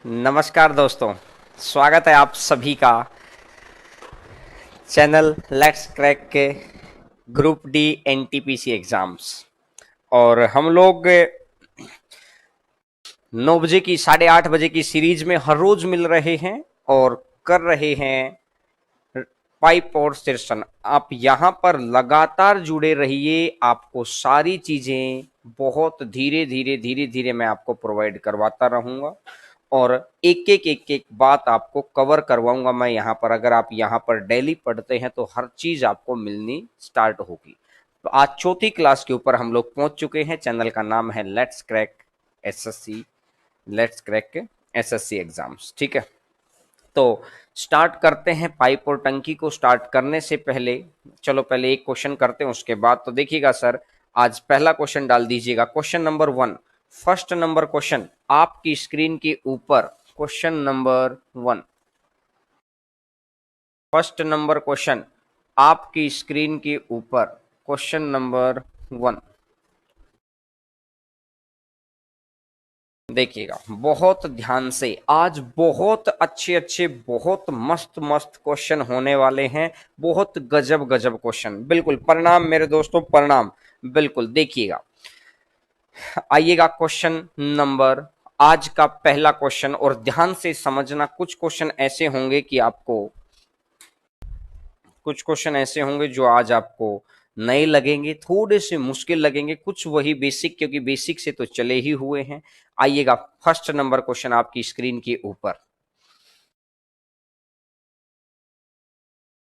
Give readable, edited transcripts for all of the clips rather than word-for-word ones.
नमस्कार दोस्तों, स्वागत है आप सभी का चैनल लेट्स क्रैक के ग्रुप डी एनटीपीसी एग्जाम्स। और हम लोग 9 बजे की 8:30 बजे की सीरीज में हर रोज मिल रहे हैं और कर रहे हैं पाइप और स्टेशन। आप यहाँ पर लगातार जुड़े रहिए, आपको सारी चीजें बहुत धीरे धीरे धीरे धीरे मैं आपको प्रोवाइड करवाता रहूंगा और एक एक बात आपको कवर करवाऊंगा मैं यहाँ पर। अगर आप यहाँ पर डेली पढ़ते हैं तो हर चीज आपको मिलनी स्टार्ट होगी। तो आज चौथी क्लास के ऊपर हम लोग पहुंच चुके हैं। चैनल का नाम है let's crack SSC, let's crack SSC exams. ठीक है, तो स्टार्ट करते हैं। पाइप और टंकी को स्टार्ट करने से पहले चलो पहले एक क्वेश्चन करते हैं, उसके बाद तो देखिएगा सर आज पहला क्वेश्चन डाल दीजिएगा। Question number 1, first number question आपकी स्क्रीन के ऊपर। Question number 1, first number question आपकी स्क्रीन के ऊपर। क्वेश्चन नंबर 1 देखिएगा बहुत ध्यान से। आज बहुत अच्छे अच्छे बहुत मस्त मस्त क्वेश्चन होने वाले हैं, बहुत गजब गजब क्वेश्चन। बिल्कुल प्रणाम मेरे दोस्तों, प्रणाम। बिल्कुल देखिएगा, आइएगा क्वेश्चन नंबर, आज का पहला क्वेश्चन। और ध्यान से समझना, कुछ क्वेश्चन ऐसे होंगे कि आपको, कुछ क्वेश्चन ऐसे होंगे जो आज आपको नए लगेंगे, थोड़े से मुश्किल लगेंगे, कुछ वही बेसिक, क्योंकि बेसिक से तो चले ही हुए हैं। आइएगा फर्स्ट नंबर क्वेश्चन आपकी स्क्रीन के ऊपर।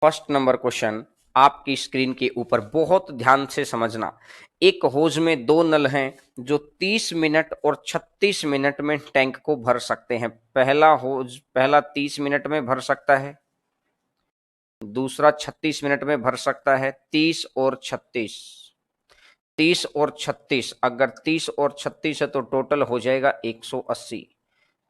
फर्स्ट नंबर क्वेश्चन आपकी स्क्रीन के ऊपर, बहुत ध्यान से समझना। एक होज में 2 नल हैं जो 30 मिनट और 36 मिनट में टैंक को भर सकते हैं। पहला होज, पहला 30 मिनट में भर सकता है, दूसरा 36 मिनट में भर सकता है। 30 और 36, 30 और 36, अगर 30 और 36 है तो टोटल हो जाएगा 180।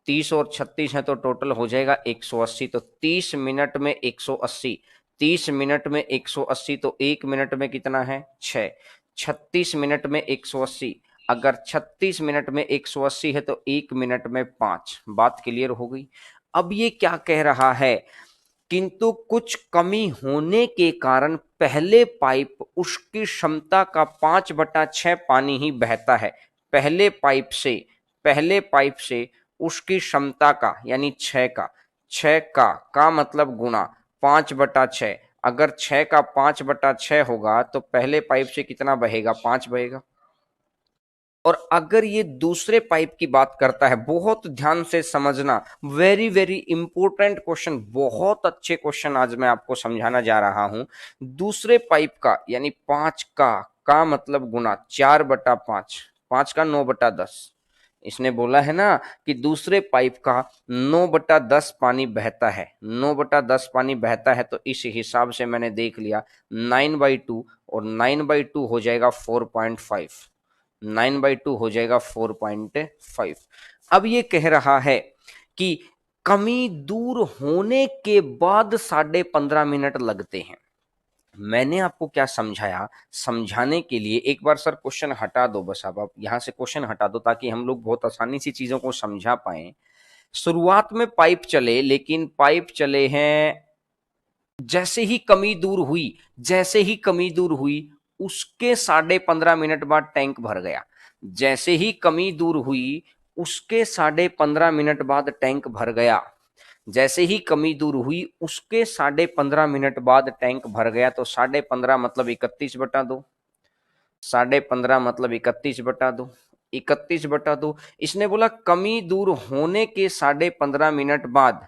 30 और 36 है तो टोटल हो जाएगा 180। तो 30 मिनट में 180, 30 मिनट में 180, तो 1 मिनट में कितना है 6। 36 मिनट में 180, अगर 36 मिनट में 180 है तो 1 मिनट में 5। बात क्लियर हो गई। अब ये क्या कह रहा है, किंतु कुछ कमी होने के कारण पहले पाइप उसकी क्षमता का 5/6 पानी ही बहता है। पहले पाइप से, पहले पाइप से उसकी क्षमता का यानी 6 का, 6 का मतलब गुना 5/6। अगर 6 का 5/6 होगा तो पहले पाइप से कितना बहेगा, 5 बहेगा। और अगर ये दूसरे पाइप की बात करता है, बहुत ध्यान से समझना, वेरी वेरी इंपॉर्टेंट क्वेश्चन, बहुत अच्छे क्वेश्चन आज मैं आपको समझाना जा रहा हूं। दूसरे पाइप का यानी 5 का मतलब गुना 4/5, 5 का 9/10। इसने बोला है ना कि दूसरे पाइप का 9/10 पानी बहता है, 9/10 पानी बहता है, तो इस हिसाब से मैंने देख लिया 9/2, और 9/2 हो जाएगा 4.5, 9/2 हो जाएगा 4.5। अब ये कह रहा है कि कमी दूर होने के बाद 15.5 मिनट लगते हैं। मैंने आपको क्या समझाया, समझाने के लिए एक बार सर क्वेश्चन हटा दो, बस आप यहां से क्वेश्चन हटा दो ताकि हम लोग बहुत आसानी से चीजों को समझा पाए। शुरुआत में पाइप चले, लेकिन पाइप चले हैं, जैसे ही कमी दूर हुई, जैसे ही कमी दूर हुई उसके 15.5 मिनट बाद टैंक भर गया। जैसे ही कमी दूर हुई उसके 15.5 मिनट बाद टैंक भर गया। जैसे ही कमी दूर हुई उसके 15.5 मिनट बाद टैंक भर गया। तो 15.5 मतलब 31/2, 15.5 मतलब 31/2, 31/2। इसने बोला कमी दूर होने के 15.5 मिनट बाद,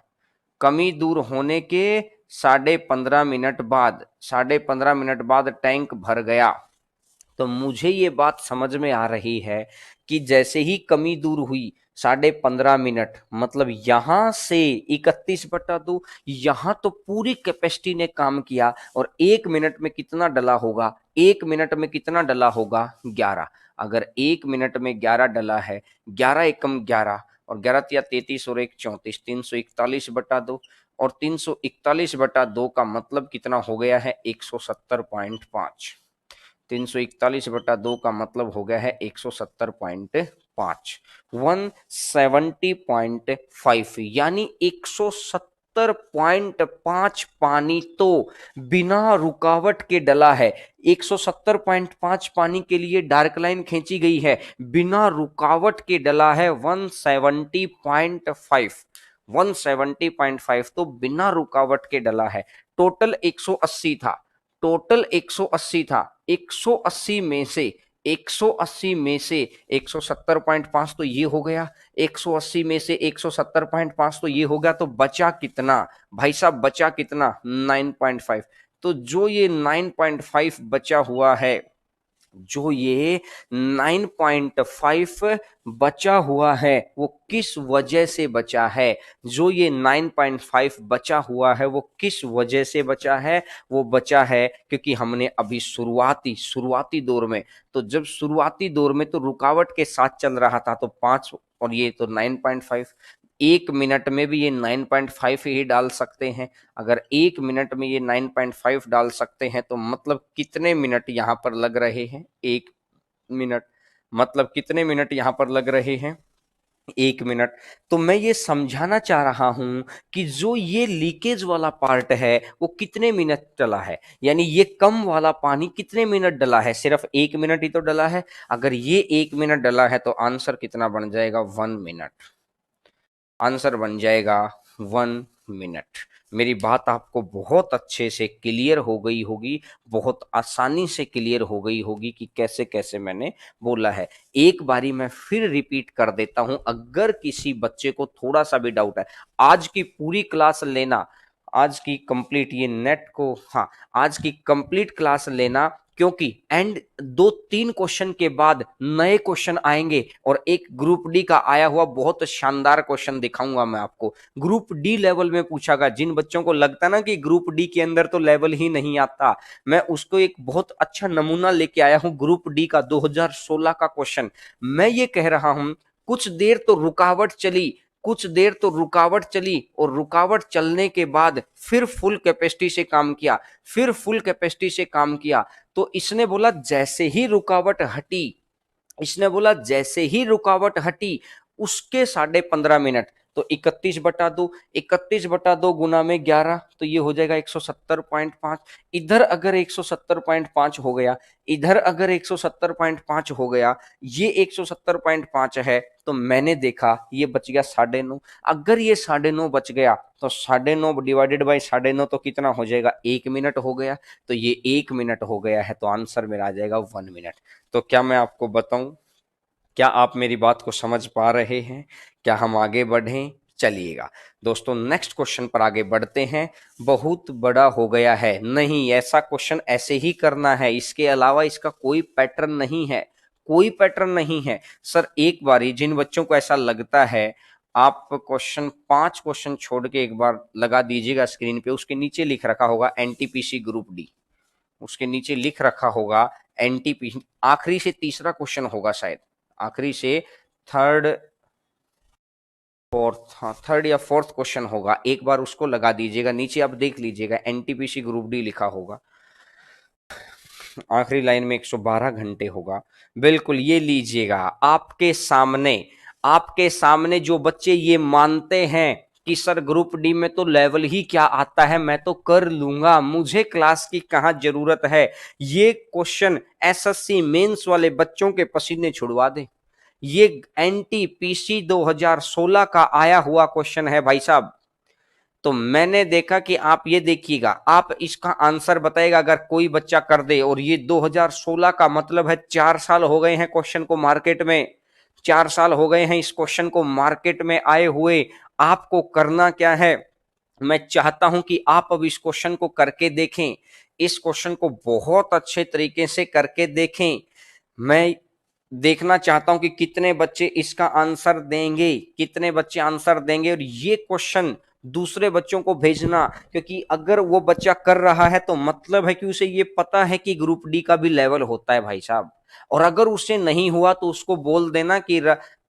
कमी दूर होने के 15.5 मिनट बाद, 15.5 मिनट बाद टैंक भर गया। तो मुझे ये बात समझ में आ रही है कि जैसे ही कमी दूर हुई 15.5 मिनट मतलब यहां से 31/2, यहां तो पूरी कैपेसिटी ने काम किया। और 1 मिनट में कितना डला होगा, 1 मिनट में कितना डला होगा 11। अगर 1 मिनट में 11 डला है, 11 एकम 11, और 11 तिया 33 और 1 34, 341/2। और 341/2 का मतलब कितना हो गया है 170.5। 341/2 का मतलब हो गया है 170.5। 170.5 यानी 170.5 पानी तो बिना रुकावट के डला है। 170.5 पानी के लिए डार्क लाइन खींची गई है, बिना रुकावट के डला है 170.5। 170.5 तो बिना रुकावट के डला है। टोटल 180 था, टोटल 180 था। 180 में से 180 में से 170.5 तो ये हो गया, 180 में से 170.5 तो ये हो गया, तो बचा कितना भाई साहब, बचा कितना 9.5। तो जो ये 9.5 बचा हुआ है, जो ये 9.5 बचा हुआ है वो किस वजह से बचा है, जो ये 9.5 बचा हुआ है वो किस वजह से बचा है, वो बचा है क्योंकि हमने अभी शुरुआती दौर में, तो जब शुरुआती दौर में तो रुकावट के साथ चल रहा था तो 5 और ये तो 9.5। 1 मिनट में भी ये 9.5 ही डाल सकते हैं। अगर 1 मिनट में ये 9.5 डाल सकते हैं तो मतलब कितने मिनट यहां पर लग रहे हैं, 1 मिनट, मतलब कितने मिनट यहां पर लग रहे हैं, 1 मिनट। तो मैं ये समझाना चाह रहा हूं कि जो ये लीकेज वाला पार्ट है वो कितने मिनट डला है, यानी ये कम वाला पानी कितने मिनट डला है, सिर्फ 1 मिनट ही तो डला है। अगर ये 1 मिनट डला है तो आंसर कितना बन जाएगा, 1 मिनट। आंसर बन जाएगा 1 मिनट। मेरी बात आपको बहुत अच्छे से क्लियर हो गई होगी, बहुत आसानी से क्लियर हो गई होगी कि कैसे कैसे मैंने बोला है। एक बारी मैं फिर रिपीट कर देता हूं, अगर किसी बच्चे को थोड़ा सा भी डाउट है, आज की पूरी क्लास लेना, आज की कंप्लीट ये नेट को, हाँ, आज की कंप्लीट क्लास लेना, क्योंकि एंड 2-3 क्वेश्चन के बाद नए क्वेश्चन आएंगे और एक ग्रुप डी का आया हुआ बहुत शानदार क्वेश्चन दिखाऊंगा मैं आपको। ग्रुप डी लेवल में पूछा गया, जिन बच्चों को लगता ना कि ग्रुप डी के अंदर तो लेवल ही नहीं आता, मैं उसको एक बहुत अच्छा नमूना लेके आया हूं, ग्रुप डी का 2016 का क्वेश्चन। मैं ये कह रहा हूं, कुछ देर तो रुकावट चली, कुछ देर तो रुकावट चली और रुकावट चलने के बाद फिर फुल कैपेसिटी से काम किया, फिर फुल कैपेसिटी से काम किया। तो इसने बोला जैसे ही रुकावट हटी, इसने बोला जैसे ही रुकावट हटी उसके 15.5 मिनट, तो 31/2, 31/2 गुना में 11, तो ये हो जाएगा 170.5। इधर अगर 170.5 हो गया, इधर अगर 170.5 हो गया, ये 170.5 है, तो मैंने देखा ये बच गया 9.5। अगर ये 9.5 बच गया तो 9.5 डिवाइडेड बाई 9.5 तो कितना हो जाएगा, 1 मिनट हो गया। तो ये 1 मिनट हो गया है, तो आंसर मेरा आ जाएगा 1 मिनट। तो क्या मैं आपको बताऊं, क्या आप मेरी बात को समझ पा रहे हैं, क्या हम आगे बढ़ें, चलिएगा दोस्तों नेक्स्ट क्वेश्चन पर आगे बढ़ते हैं। बहुत बड़ा हो गया है, नहीं, ऐसा क्वेश्चन ऐसे ही करना है, इसके अलावा इसका कोई पैटर्न नहीं है, कोई पैटर्न नहीं है। सर एक बारी जिन बच्चों को ऐसा लगता है, आप क्वेश्चन 5 क्वेश्चन छोड़ के एक बार लगा दीजिएगा स्क्रीन पे, उसके नीचे लिख रखा होगा एनटीपीसी ग्रुप डी, उसके नीचे लिख रखा होगा एनटीपीसी, आखिरी से तीसरा क्वेश्चन होगा शायद, आखिरी से थर्ड फोर्थ, हाँ थर्ड या फोर्थ क्वेश्चन होगा, एक बार उसको लगा दीजिएगा, नीचे आप देख लीजिएगा एनटीपीसी ग्रुप डी लिखा होगा, आखिरी लाइन में 112 घंटे होगा। बिल्कुल ये लीजिएगा, आपके सामने, आपके सामने जो बच्चे ये मानते हैं कि सर ग्रुप डी में तो लेवल ही क्या आता है, मैं तो कर लूंगा, मुझे क्लास की कहां जरूरत है, ये क्वेश्चन एसएससी मेंस वाले बच्चों के पसीने छुड़वा दे। ये एनटीपीसी 2016 का आया हुआ क्वेश्चन है भाई साहब। तो मैंने देखा कि आप ये देखिएगा, आप इसका आंसर बताएगा अगर कोई बच्चा कर दे, और ये 2016 का मतलब है 4 साल हो गए हैं क्वेश्चन को मार्केट में, 4 साल हो गए हैं इस क्वेश्चन को मार्केट में आए हुए। आपको करना क्या है, मैं चाहता हूं कि आप अब इस क्वेश्चन को करके देखें, इस क्वेश्चन को बहुत अच्छे तरीके से करके देखें। मैं देखना चाहता हूं कि कितने बच्चे इसका आंसर देंगे, कितने बच्चे आंसर देंगे, और ये क्वेश्चन दूसरे बच्चों को भेजना, क्योंकि अगर वो बच्चा कर रहा है तो मतलब है कि उसे ये पता है कि ग्रुप डी का भी लेवल होता है भाई साहब। और अगर उसे नहीं हुआ तो उसको बोल देना कि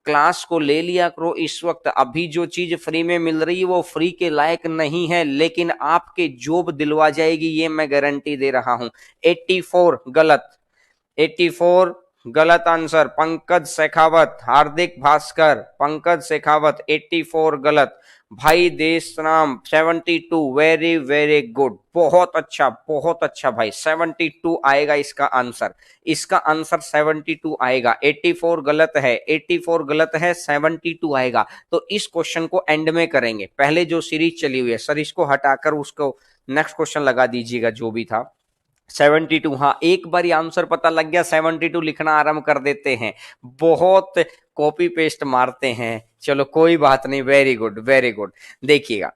क्लास को ले लिया करो, इस वक्त अभी जो चीज फ्री में मिल रही है वो फ्री के लायक नहीं है, लेकिन आपके जॉब दिलवा जाएगी, ये मैं गारंटी दे रहा हूं। 84 गलत, 84 गलत आंसर, पंकज शेखावत, हार्दिक भास्कर, पंकज शेखावत 84 गलत, भाई देश नाम 72, वेरी वेरी गुड, बहुत अच्छा भाई, 72 आएगा इसका आंसर, इसका आंसर 72 आएगा, 84 गलत है, 84 गलत है, 72 आएगा। तो इस क्वेश्चन को एंड में करेंगे, पहले जो सीरीज चली हुई है सर इसको हटाकर उसको नेक्स्ट क्वेश्चन लगा दीजिएगा जो भी था। 72, हाँ एक बार आंसर पता लग गया 72 लिखना आरंभ कर देते हैं, बहुत कॉपी पेस्ट मारते हैं, चलो कोई बात नहीं, वेरी गुड वेरी गुड। देखिएगा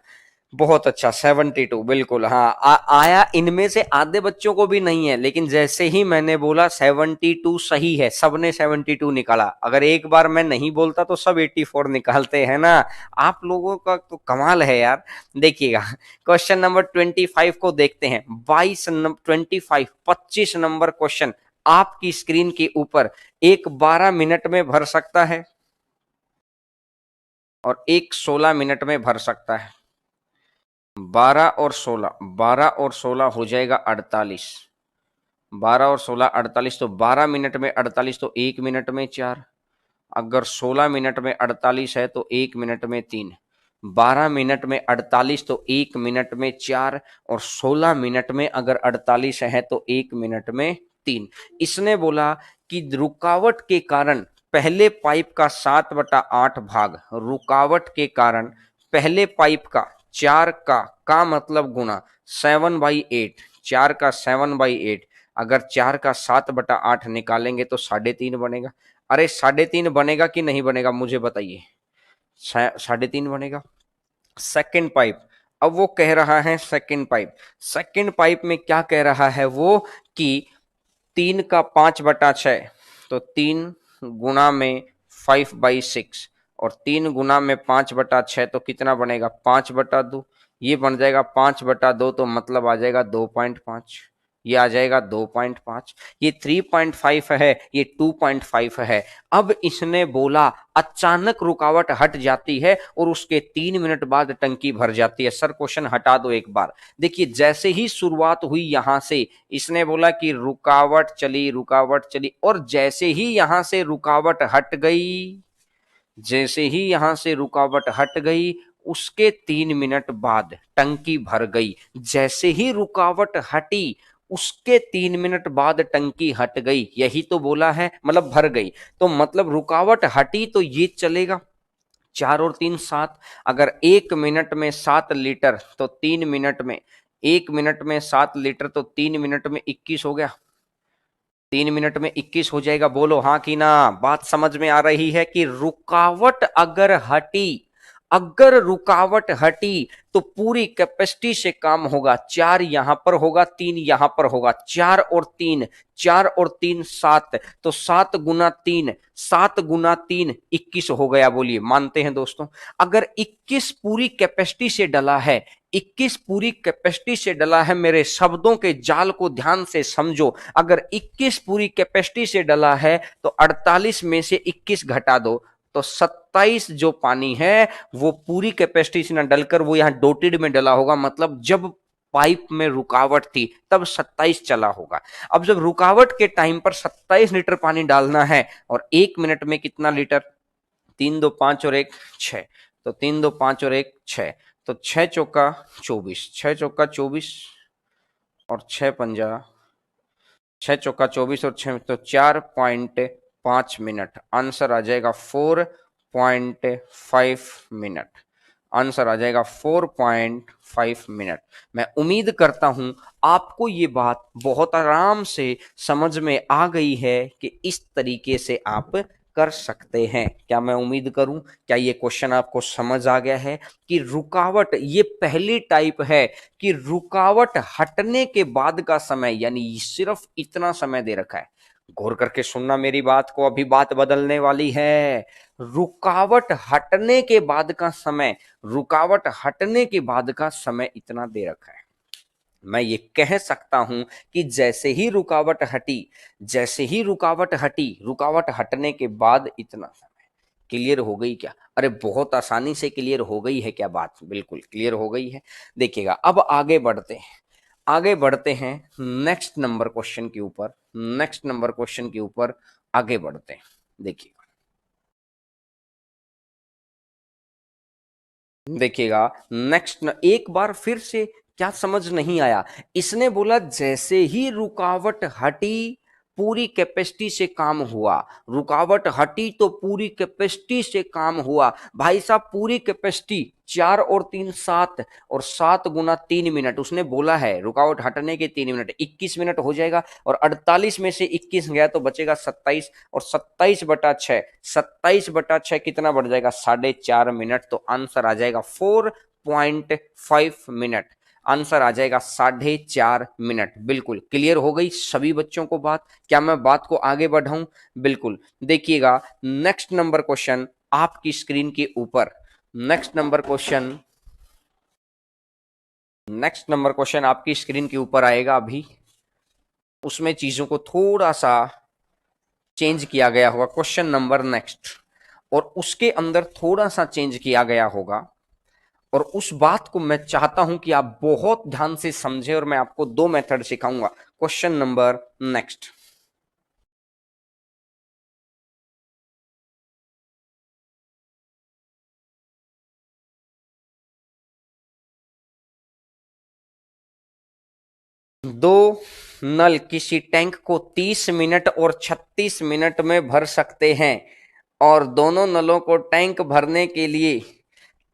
बहुत अच्छा 72 बिल्कुल, हाँ आया, इनमें से आधे बच्चों को भी नहीं है, लेकिन जैसे ही मैंने बोला 72 सही है, सबने 72 निकाला, अगर एक बार मैं नहीं बोलता तो सब 84 निकालते हैं ना, आप लोगों का तो कमाल है यार। देखिएगा क्वेश्चन नंबर 25 को देखते हैं, 25 नंबर क्वेश्चन आपकी स्क्रीन के ऊपर, एक 12 मिनट में भर सकता है और एक 16 मिनट में भर सकता है, 12 और 16 हो जाएगा 48, 12 और 16 48, तो 12 मिनट में 48, तो 1 मिनट में 4, अगर 16 मिनट में 48 है तो 1 मिनट में 3, 12 मिनट में 48 तो 1 मिनट में 4, और 16 मिनट में अगर 48 है तो 1 मिनट में 3। इसने बोला कि रुकावट के कारण पहले पाइप का 7/8 भाग, रुकावट के कारण पहले पाइप का 4 का मतलब गुना 7/8, 4 का 7/8, अगर 4 का 7/8 निकालेंगे तो 3.5 बनेगा। अरे 3.5 बनेगा कि नहीं बनेगा मुझे बताइए, 3.5 बनेगा। सेकंड पाइप, अब वो कह रहा है सेकंड पाइप में क्या कह रहा है वो, कि 3 का 5/6, तो 3 गुना में 5/6, और 3 गुना में 5/6 तो कितना बनेगा 5/2, ये बन जाएगा 5/2, तो मतलब आ जाएगा 2.5, ये आ जाएगा 2.5, ये 3.5 है, ये 2.5 है। अब इसने बोला अचानक रुकावट हट जाती है और उसके 3 मिनट बाद टंकी भर जाती है। सर क्वेश्चन हटा दो एक बार, देखिए जैसे ही शुरुआत हुई यहां से, इसने बोला कि रुकावट चली, और जैसे ही यहां से रुकावट हट गई, जैसे ही यहां से रुकावट हट गई, उसके 3 मिनट बाद टंकी भर गई, जैसे ही रुकावट हटी उसके 3 मिनट बाद टंकी हट गई, यही तो बोला है, मतलब भर गई, तो मतलब रुकावट हटी तो ये चलेगा, 4 और 3 7, अगर 1 मिनट में 7 लीटर तो 3 मिनट में, 1 मिनट में 7 लीटर तो 3 मिनट में 21 हो गया, 3 मिनट में 21 हो जाएगा, बोलो हाँ कि ना, बात समझ में आ रही है कि रुकावट अगर रुकावट हटी तो पूरी कैपेसिटी से काम होगा, 4 यहां पर होगा, 3 यहां पर होगा, 4 और 3 7, तो 7 गुना 3, 7 गुना 3 21 हो गया, बोलिए मानते हैं दोस्तों। अगर 21 पूरी कैपेसिटी से डला है, 21 पूरी कैपेसिटी से डला है, मेरे शब्दों के जाल को ध्यान से समझो, अगर 21 पूरी कैपेसिटी से डला है तो 48 में से 21 घटा दो, तो 27 जो पानी है वो पूरी कैपेसिटी से न डलकर वो यहां डोटेड में डला होगा, मतलब जब पाइप में रुकावट थी तब 27 चला होगा। अब जब रुकावट के टाइम पर 27 लीटर पानी डालना है, और 1 मिनट में कितना लीटर, 3 2 5 और 1 6, तो 3 2 5 और 1 6, तो 6 चौका 24, 6 चौका 24 और 6 पंजा, 6 चौका 24 और 6, तो 4.5 मिनट, आंसर आ जाएगा 4.5 मिनट, आंसर आ जाएगा 4.5 मिनट। मैं उम्मीद करता हूं आपको ये बात बहुत आराम से समझ में आ गई है कि इस तरीके से आप कर सकते हैं, क्या मैं उम्मीद करूं, क्या ये क्वेश्चन आपको समझ आ गया है कि रुकावट, ये पहली टाइप है कि रुकावट हटने के बाद का समय, यानी सिर्फ इतना समय दे रखा है, गौर करके सुनना मेरी बात को, अभी बात बदलने वाली है। रुकावट हटने के बाद का समय, रुकावट हटने के बाद का समय इतना दे रखा है। मैं ये कह सकता हूं कि जैसे ही रुकावट हटी, रुकावट हटने के बाद इतना समय, क्लियर हो गई क्या? अरे बहुत आसानी से क्लियर हो गई है क्या बात? बिल्कुल क्लियर हो गई है। देखिएगा अब आगे बढ़ते हैं, आगे बढ़ते हैं नेक्स्ट नंबर क्वेश्चन के ऊपर। नेक्स्ट नंबर क्वेश्चन के ऊपर आगे बढ़ते हैं। देखिएगा नेक्स्ट एक बार फिर से क्या समझ नहीं आया। इसने बोला जैसे ही रुकावट हटी पूरी कैपेसिटी से काम हुआ। रुकावट हटी तो पूरी कैपेसिटी से काम हुआ। भाई साहब पूरी कैपेसिटी 4 और 3 7 और 7 × 3 मिनट उसने बोला है। रुकावट हटने के 3 मिनट 21 मिनट हो जाएगा और 48 में से 21 गया तो बचेगा 27 और 27/6 27/6 कितना बढ़ जाएगा 4.5 मिनट। तो आंसर आ जाएगा 4.5 मिनट। आंसर आ जाएगा 4.5 मिनट। बिल्कुल क्लियर हो गई सभी बच्चों को बात। क्या मैं बात को आगे बढ़ाऊं? बिल्कुल। देखिएगा नेक्स्ट नंबर क्वेश्चन आपकी स्क्रीन के ऊपर। नेक्स्ट नंबर क्वेश्चन आपकी स्क्रीन के ऊपर आएगा अभी। उसमें चीजों को थोड़ा सा चेंज किया गया होगा। क्वेश्चन नंबर नेक्स्ट और उसके अंदर थोड़ा सा चेंज किया गया होगा और उस बात को मैं चाहता हूं कि आप बहुत ध्यान से समझें और मैं आपको 2 मेथड सिखाऊंगा। Question number next. दो नल किसी टैंक को 30 मिनट और 36 मिनट में भर सकते हैं और दोनों नलों को टैंक भरने के लिए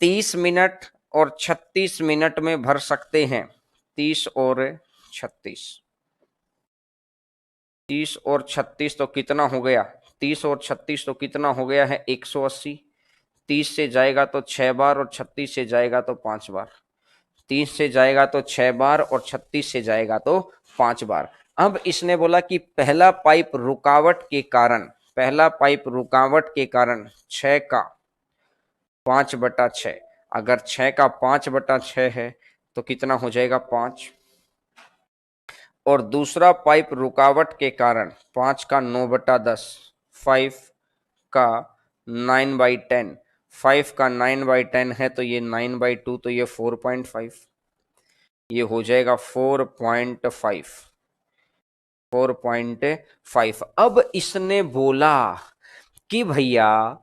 30 मिनट और 36 मिनट में भर सकते हैं। 30 और 36 30 और 36 तो कितना हो गया? 30 और 36 तो कितना हो गया है? 180। 30 से जाएगा तो 6 बार और 36 से जाएगा तो 5 बार। 30 से जाएगा तो 6 बार और 36 से जाएगा तो 5 बार। अब इसने बोला कि पहला पाइप रुकावट के कारण 6 का 5/6। अगर 6 का 5/6 है तो कितना हो जाएगा? 5। और दूसरा पाइप रुकावट के कारण 5 का 9/10। 5 का 9/10। 5 का 9/10 है तो ये 9/2 तो ये 4.5। ये हो जाएगा 4.5। 4.5। अब इसने बोला कि भैया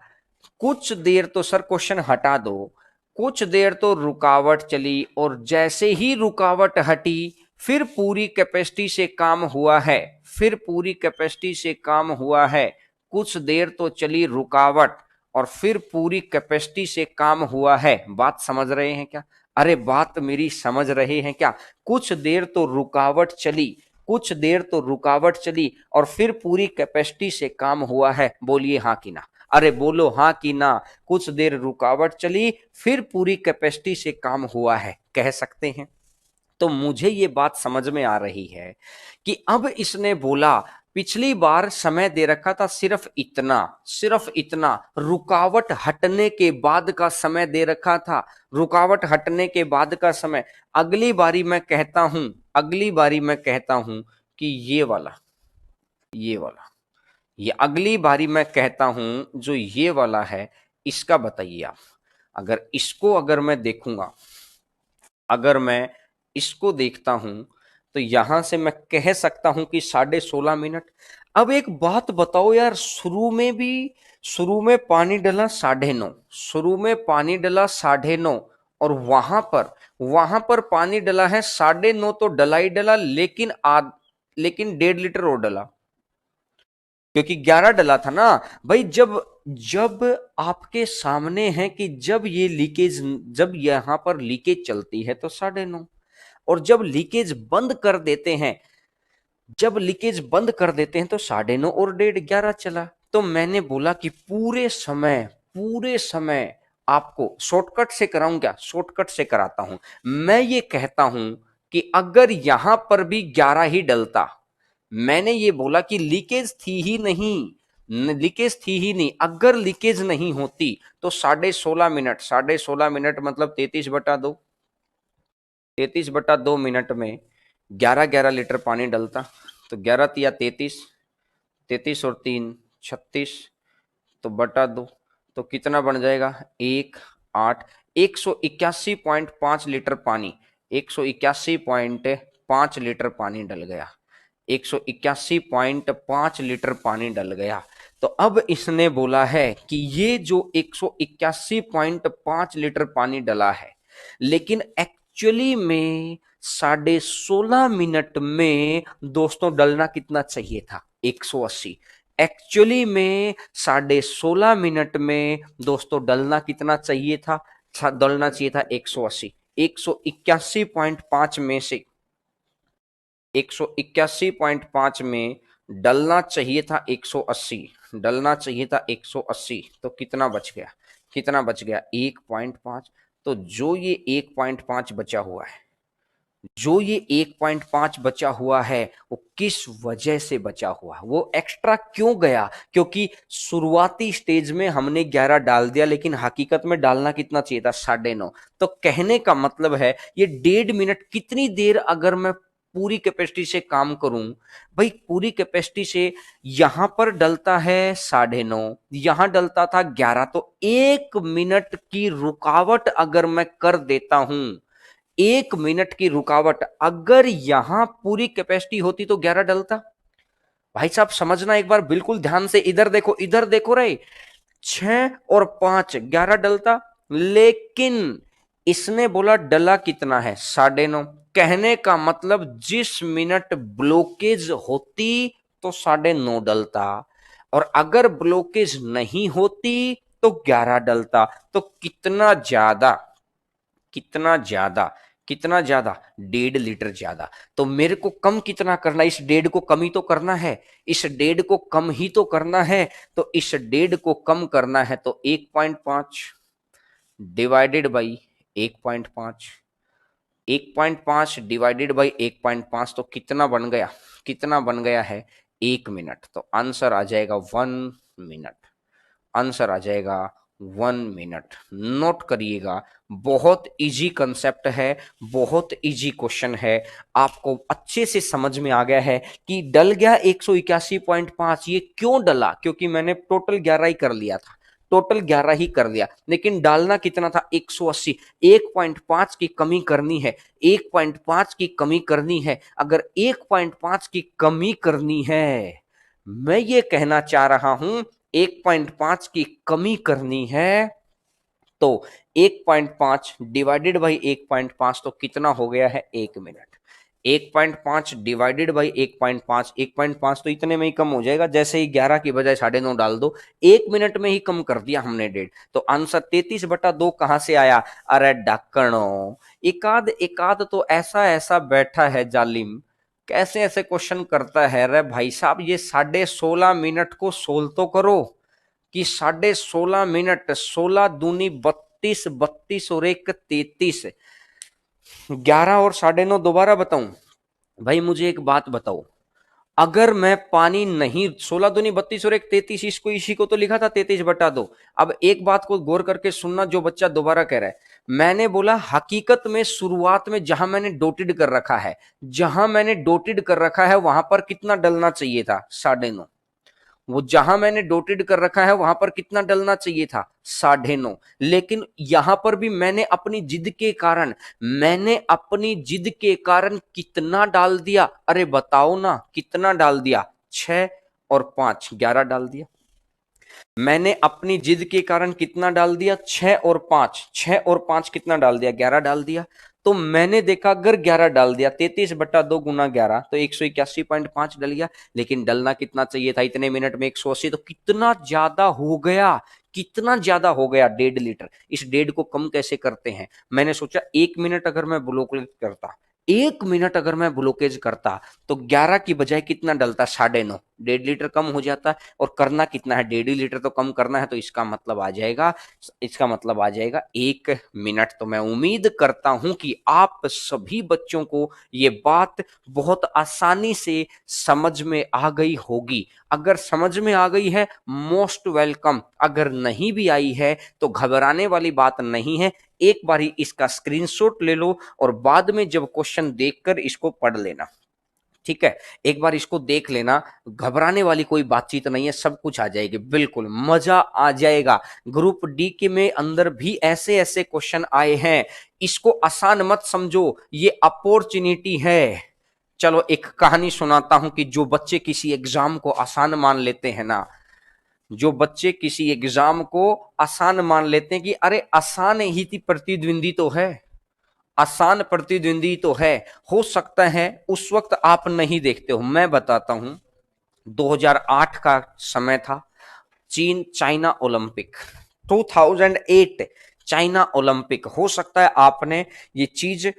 कुछ देर तो सर क्वेश्चन हटा दो। कुछ देर तो रुकावट चली और जैसे ही रुकावट हटी फिर पूरी कैपेसिटी से काम हुआ है। फिर पूरी कैपेसिटी से काम हुआ है। कुछ देर तो चली रुकावट और फिर पूरी कैपेसिटी से काम हुआ है। बात समझ रहे हैं क्या? अरे बात मेरी समझ रहे हैं क्या? कुछ देर तो रुकावट चली, कुछ देर तो रुकावट चली और फिर पूरी कैपेसिटी से काम हुआ है। बोलिए हाँ कि ना? अरे बोलो हाँ कि ना? कुछ देर रुकावट चली फिर पूरी कैपेसिटी से काम हुआ है, कह सकते हैं। तो मुझे ये बात समझ में आ रही है कि अब इसने बोला पिछली बार समय दे रखा था सिर्फ इतना रुकावट हटने के बाद का समय दे रखा था। रुकावट हटने के बाद का समय अगली बारी मैं कहता हूं कि ये वाला ये अगली बारी मैं कहता हूं जो ये वाला है इसका बताइए आप। अगर मैं देखूंगा, अगर मैं इसको देखता हूं तो यहां से मैं कह सकता हूं कि 16.5 मिनट। अब एक बात बताओ यार, शुरू में पानी डला 9:30। शुरू में पानी डला 9:30 और वहां पर पानी डला है 9:30। तो डला ही डला लेकिन 1.5 लीटर और डला क्योंकि 11 डला था ना। भाई जब जब आपके सामने है कि जब यहां पर लीकेज चलती है तो 9:30 और जब लीकेज बंद कर देते हैं तो 9:30 और 11:30 चला। तो मैंने बोला कि पूरे समय आपको शॉर्टकट से कराऊं क्या? शॉर्टकट से कराता हूं। मैं ये कहता हूं कि अगर यहां पर भी 11 ही डलता, मैंने ये बोला कि लीकेज थी ही नहीं। अगर लीकेज नहीं होती तो 16.5 मिनट, 16.5 मिनट मतलब 33/2। 33/2 मिनट में 11 लीटर पानी डलता। तो 11 तिया 33, 33 और 3 36 तो बटा 2। तो कितना बन जाएगा? 1 8 181.5 लीटर पानी, 181 लीटर पानी डल गया, 181.5 लीटर पानी डल गया। तो अब इसने बोला है कि ये जो 181.5 लीटर पानी डला है, लेकिन एक्चुअली में 16.5 मिनट में दोस्तों डलना कितना चाहिए था, 180। एक्चुअली में 16.5 मिनट में दोस्तों डलना कितना चाहिए था, डलना चाहिए था 180। 181.5 में से 181.5 में डलना चाहिए था 180, डलना चाहिए था 180, तो कितना बच गया, कितना बच गया 1.5। तो जो ये 1.5 बचा हुआ है, जो ये 1.5 बचा हुआ है, वो किस वजह से बचा हुआ है, वो एक्स्ट्रा क्यों गया, क्योंकि शुरुआती स्टेज में हमने 11 डाल दिया, लेकिन हकीकत में डालना कितना चाहिए था, 9.5। तो कहने का मतलब है ये 1.5 मिनट, कितनी देर अगर मैं पूरी कैपेसिटी से काम करूं, भाई पूरी कैपेसिटी से यहां पर डलता है 9.5, यहां डलता था 11, तो 1 मिनट की रुकावट अगर मैं कर देता हूं, 1 मिनट की रुकावट अगर यहां पूरी कैपेसिटी होती तो 11 डलता। भाई साहब समझना एक बार बिल्कुल ध्यान से, इधर देखो, इधर देखो रे, 6 और 5 11 डलता, लेकिन इसने बोला डला कितना है, 9.5। कहने का मतलब जिस मिनट ब्लॉकेज होती तो 9.5 डलता, और अगर ब्लॉकेज नहीं होती तो 11 डलता। तो कितना ज्यादा, कितना ज्यादा, कितना ज्यादा, 1.5 लीटर ज्यादा। तो मेरे को कम कितना करना, इस 1.5 को कम ही तो करना है, इस 1.5 को कम ही तो करना है। तो इस 1.5 को कम करना है तो 1.5 डिवाइडेड बाई 1.5, 1.5 डिवाइडेड बाई 1.5, तो कितना बन गया, कितना बन गया है, 1 मिनट। तो आंसर आ जाएगा 1 मिनट, आंसर आ जाएगा 1 मिनट। नोट करिएगा, बहुत इजी कंसेप्ट है, बहुत इजी क्वेश्चन है। आपको अच्छे से समझ में आ गया है कि डल गया 181.5, ये क्यों डला, क्योंकि मैंने टोटल 11 ही कर लिया था, टोटल 11 ही कर दिया, लेकिन डालना कितना था 180। 1.5 की कमी करनी है, 1.5 की कमी करनी है। अगर 1.5 की कमी करनी है, मैं ये कहना चाह रहा हूं 1.5 की कमी करनी है, तो 1.5 डिवाइडेड बाई 1.5, तो कितना हो गया है, 1 मिनट। 1.5 डिवाइडेड बाई 1.5, 1.5 तो इतने में ही कम हो जाएगा, जैसे ही 11 की बजाय 9.5 डाल दो, 1 मिनट में ही कम कर दिया हमने 1.5। तो आंसर 33/2 कहां से आया, अरे डक्कनो, एकाद एकाद तो ऐसा ऐसा बैठा है जालिम, कैसे ऐसे क्वेश्चन करता है। अरे भाई साहब ये 16.5 मिनट को सोल तो करो, कि 16.5 मिनट, 16 दूनी 32, 32 और 1 33, 11 और 9.5 दोबारा बताऊं, भाई मुझे एक बात बताओ, अगर मैं पानी नहीं, 16 दूनी 32 और 1 33, इसको इसी को तो लिखा था 33/2। अब एक बात को गौर करके सुनना, जो बच्चा दोबारा कह रहा है, मैंने बोला हकीकत में शुरुआत में जहां मैंने डोटेड कर रखा है, जहां मैंने डोटेड कर रखा है वहां पर कितना डलना चाहिए था, 9.5। वो जहां मैंने डोटेड कर रखा है वहां पर कितना डलना चाहिए था, 9.5। लेकिन यहां पर भी मैंने अपनी जिद के कारण, मैंने अपनी जिद के कारण कितना डाल दिया, अरे बताओ ना कितना डाल दिया, 6 और 5 11 डाल दिया। मैंने अपनी जिद के कारण कितना डाल दिया, 6 और 5, 6 और 5 कितना डाल दिया, 11 डाल दिया। तो मैंने देखा अगर 11 डाल दिया, 33/2 गुना 11, तो 181.5 डल गया। लेकिन डलना कितना चाहिए था इतने मिनट में, 180, तो कितना ज्यादा हो गया, कितना ज्यादा हो गया, 1.5 लीटर। इस 1.5 को कम कैसे करते हैं, मैंने सोचा 1 मिनट अगर मैं ब्लॉकेज करता, 1 मिनट अगर मैं ब्लॉकेज करता, तो 11 की बजाय कितना डलता, 9.5, 1.5 लीटर कम हो जाता। और करना कितना है, 1.5 लीटर तो कम करना है, तो इसका मतलब आ जाएगा, इसका मतलब आ जाएगा 1 मिनट। तो मैं उम्मीद करता हूं कि आप सभी बच्चों को ये बात बहुत आसानी से समझ में आ गई होगी। अगर समझ में आ गई है, मोस्ट वेलकम। अगर नहीं भी आई है तो घबराने वाली बात नहीं है, एक बार ही इसका स्क्रीनशॉट ले लो और बाद में जब क्वेश्चन देखकर इसको पढ़ लेना, ठीक है, एक बार इसको देख लेना, घबराने वाली कोई बातचीत नहीं है, सब कुछ आ जाएगी, बिल्कुल मजा आ जाएगा। ग्रुप डी के में अंदर भी ऐसे ऐसे क्वेश्चन आए हैं, इसको आसान मत समझो, ये अपॉर्चुनिटी है, चलो एक कहानी सुनाता हूं कि जो बच्चे किसी एग्जाम को आसान मान लेते हैं ना, जो बच्चे किसी एग्जाम को आसान मान लेते हैं कि अरे आसान ही थी, प्रतिद्वंदी तो है, आसान प्रतिद्वंदी तो है, हो सकता है उस वक्त आप नहीं देखते हो। मैं बताता हूं, 2008 का समय था, चीन चाइना ओलंपिक, 2008 चाइना ओलंपिक। हो सकता है आपने ये चीज,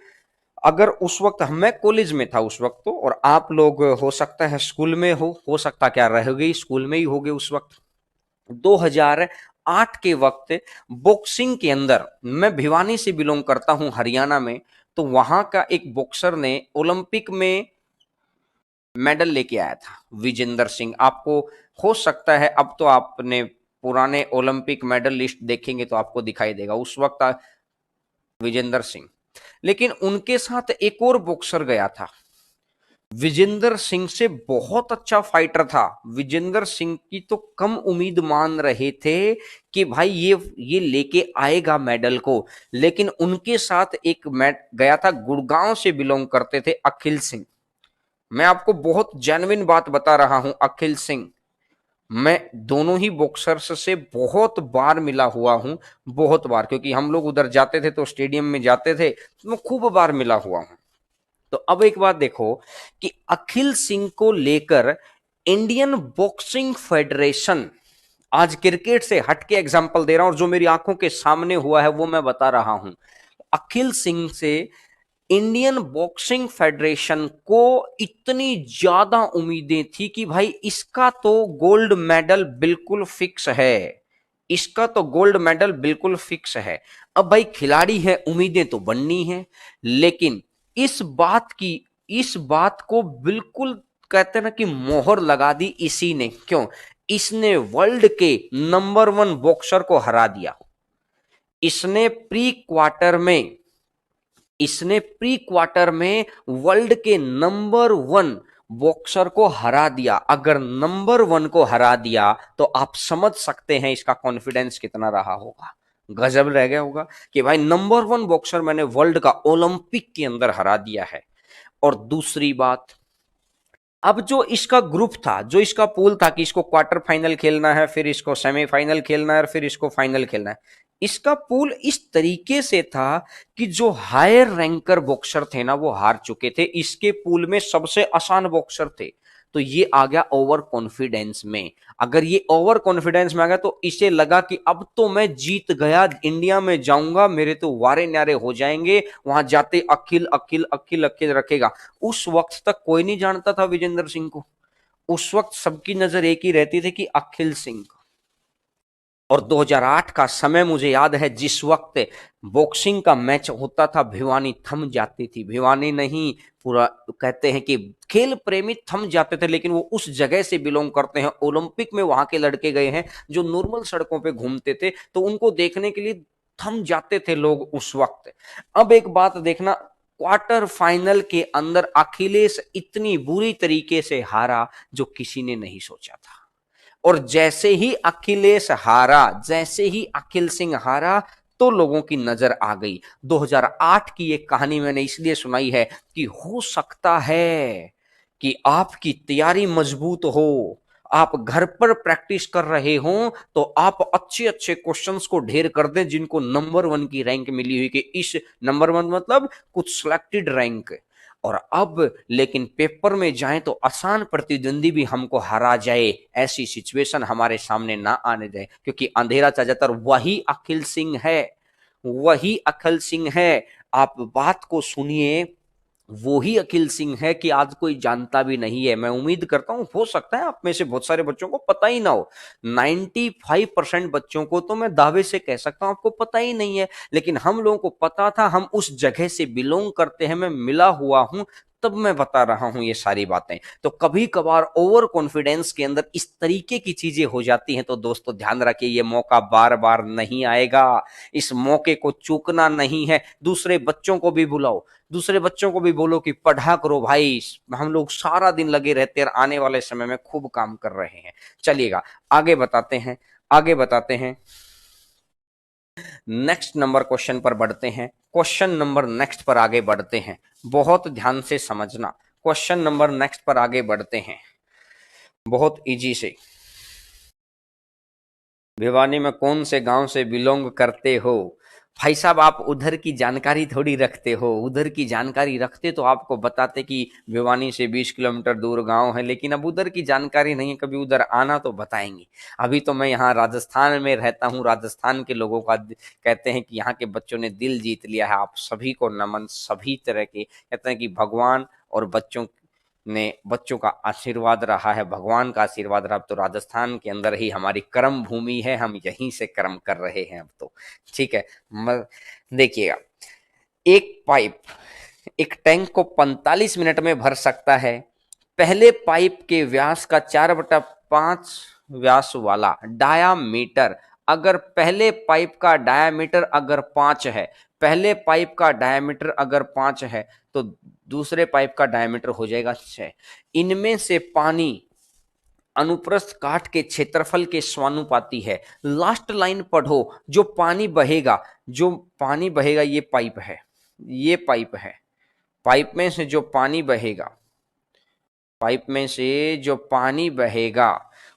अगर उस वक्त मैं कॉलेज में था उस वक्त तो, और आप लोग हो सकता है स्कूल में हो सकता क्या रह गई स्कूल में ही होगे उस वक्त। 2008 के वक्त बॉक्सिंग के अंदर, मैं भिवानी से बिलोंग करता हूं हरियाणा में, तो वहां का एक बॉक्सर ने ओलंपिक में मेडल लेके आया था, विजेंदर सिंह। आपको हो सकता है, अब तो आपने पुराने ओलंपिक मेडल लिस्ट देखेंगे तो आपको दिखाई देगा, उस वक्त विजेंदर सिंह। लेकिन उनके साथ एक और बॉक्सर गया था, विजेंदर सिंह से बहुत अच्छा फाइटर था। विजेंदर सिंह की तो कम उम्मीद मान रहे थे कि भाई ये लेके आएगा मेडल को, लेकिन उनके साथ एक मैच गया था, गुड़गांव से बिलोंग करते थे अखिल सिंह। मैं आपको बहुत जेन्युइन बात बता रहा हूं, अखिल सिंह, मैं दोनों ही बॉक्सर्स से बहुत बार मिला हुआ हूं, बहुत बार, क्योंकि हम लोग उधर जाते थे तो स्टेडियम में जाते थे, तो मैं खूब बार मिला हुआ हूं। तो अब एक बात देखो कि अखिल सिंह को लेकर इंडियन बॉक्सिंग फेडरेशन, आज क्रिकेट से हटके एग्जांपल दे रहा हूं और जो मेरी आंखों के सामने हुआ है वो मैं बता रहा हूं, अखिल सिंह से इंडियन बॉक्सिंग फेडरेशन को इतनी ज्यादा उम्मीदें थी कि भाई इसका तो गोल्ड मेडल बिल्कुल फिक्स है, इसका तो गोल्ड मेडल बिल्कुल फिक्स है। अब भाई खिलाड़ी है, उम्मीदें तो बननी है, लेकिन इस बात को बिल्कुल कहते हैं ना कि मोहर लगा दी इसी ने। क्यों? इसने वर्ल्ड के नंबर 1 बॉक्सर को हरा दिया। इसने प्री क्वार्टर में वर्ल्ड के नंबर 1 बॉक्सर को हरा दिया। अगर नंबर 1 को हरा दिया तो आप समझ सकते हैं इसका कॉन्फिडेंस कितना रहा होगा, गजब रह गया होगा कि भाई नंबर 1 बॉक्सर मैंने वर्ल्ड का ओलंपिक के अंदर हरा दिया है। और दूसरी बात, अब जो इसका ग्रुप था, जो इसका पूल था कि इसको क्वार्टर फाइनल खेलना है, फिर इसको सेमीफाइनल खेलना है और फिर इसको फाइनल खेलना है, इसका पूल इस तरीके से था कि जो हायर रैंकर बॉक्सर थे ना वो हार चुके थे, इसके पूल में सबसे आसान बॉक्सर थे। तो ये आ गया ओवर कॉन्फिडेंस में। अगर ये ओवर कॉन्फिडेंस में आ गया तो इसे लगा कि अब तो मैं जीत गया, इंडिया में जाऊंगा, मेरे तो वारे न्यारे हो जाएंगे, वहां जाते अखिल अखिल अखिल अखिल रखेगा। उस वक्त तक कोई नहीं जानता था विजेंद्र सिंह को, उस वक्त सबकी नजर एक ही रहती थी कि अखिल सिंह। और 2008 का समय मुझे याद है, जिस वक्त बॉक्सिंग का मैच होता था भिवानी थम जाती थी, भिवानी नहीं पूरा कहते हैं कि खेल प्रेमी थम जाते थे। लेकिन वो उस जगह से बिलोंग करते हैं, ओलंपिक में वहां के लड़के गए हैं जो नॉर्मल सड़कों पे घूमते थे, तो उनको देखने के लिए थम जाते थे लोग उस वक्त। अब एक बात देखना, क्वार्टर फाइनल के अंदर अखिलेश इतनी बुरी तरीके से हारा जो किसी ने नहीं सोचा था। और जैसे ही अखिलेश हारा, जैसे ही अखिल सिंह हारा, तो लोगों की नजर आ गई। 2008 की एक कहानी मैंने इसलिए सुनाई है कि हो सकता है कि आपकी तैयारी मजबूत हो, आप घर पर प्रैक्टिस कर रहे हो, तो आप अच्छे अच्छे क्वेश्चंस को ढेर कर दें जिनको नंबर 1 की रैंक मिली हुई, कि इस नंबर 1 मतलब कुछ सिलेक्टेड रैंक। और अब लेकिन पेपर में जाएं तो आसान प्रतिद्वंदी भी हमको हरा जाए, ऐसी सिचुएशन हमारे सामने ना आने दे, क्योंकि अंधेरा ज्यादातर वही अखिल सिंह है, वही अखिल सिंह है। आप बात को सुनिए, वो ही अखिल सिंह है कि आज कोई जानता भी नहीं है। मैं उम्मीद करता हूं, हो सकता है आप में से बहुत सारे बच्चों को पता ही ना हो, 95% बच्चों को तो मैं दावे से कह सकता हूं आपको पता ही नहीं है। लेकिन हम लोगों को पता था, हम उस जगह से बिलोंग करते हैं, मैं मिला हुआ हूं, तब मैं बता रहा हूं ये सारी बातें। तो कभी कभार ओवर कॉन्फिडेंस के अंदर इस तरीके की चीजें हो जाती हैं, तो दोस्तों ध्यान रखिए, ये मौका बार बार नहीं आएगा, इस मौके को चूकना नहीं है। दूसरे बच्चों को भी बुलाओ, दूसरे बच्चों को भी बोलो कि पढ़ा करो भाई, हम लोग सारा दिन लगे रहते हैं, आने वाले समय में खूब काम कर रहे हैं। चलिएगा आगे बताते हैं, आगे बताते हैं, नेक्स्ट नंबर क्वेश्चन पर बढ़ते हैं, क्वेश्चन नंबर नेक्स्ट पर आगे बढ़ते हैं। बहुत ध्यान से समझना, क्वेश्चन नंबर नेक्स्ट पर आगे बढ़ते हैं, बहुत इजी से। भिवानी में कौन से गांव से बिलोंग करते हो? भाई साहब, आप उधर की जानकारी थोड़ी रखते हो। उधर की जानकारी रखते तो आपको बताते कि भिवानी से 20 किलोमीटर दूर गांव है, लेकिन अब उधर की जानकारी नहीं है। कभी उधर आना तो बताएंगे। अभी तो मैं यहाँ राजस्थान में रहता हूँ। राजस्थान के लोगों का कहते हैं कि यहाँ के बच्चों ने दिल जीत लिया है। आप सभी को नमन। सभी तरह के कहते हैं कि भगवान और बच्चों का आशीर्वाद रहा है, भगवान का आशीर्वाद रहा। अब तो राजस्थान के अंदर ही हमारी कर्म भूमि है, हम यहीं से कर्म कर रहे हैं अब तो। ठीक है, देखिएगा, एक पाइप एक टैंक को 45 मिनट में भर सकता है। पहले पाइप के व्यास का 4/5 व्यास वाला डायामीटर, अगर पहले पाइप का डायामीटर अगर 5 है, पहले पाइप का डायामीटर अगर 5 है, तो दूसरे पाइप का डायमीटर हो जाएगा 6। इनमें से पानी अनुप्रस्थ काट के क्षेत्रफल के स्वानुपाती है। लास्ट लाइन पढ़ो, जो पानी बहेगा, ये पाइप है, ये पाइप है। पाइप में से जो पानी बहेगा, पाइप में से जो पानी बहेगा,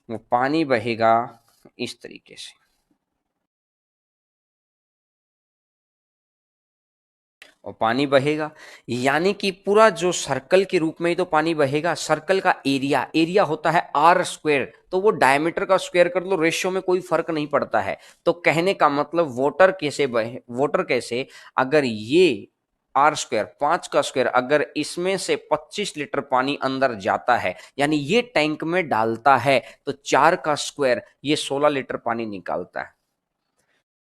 वो पानी बहेगा इस तरीके से, और पानी बहेगा, यानी कि पूरा जो सर्कल के रूप में ही तो पानी बहेगा। सर्कल का एरिया होता है आर स्क्वायर, तो वो डायमीटर का स्क्वायर कर लो, रेशियो में कोई फर्क नहीं पड़ता है। तो कहने का मतलब वाटर कैसे, अगर ये आर स्क्वायर 5 का स्क्वायर, अगर इसमें से 25 लीटर पानी अंदर जाता है, यानी ये टैंक में डालता है, तो 4 का स्क्वायर ये 16 लीटर पानी निकालता है।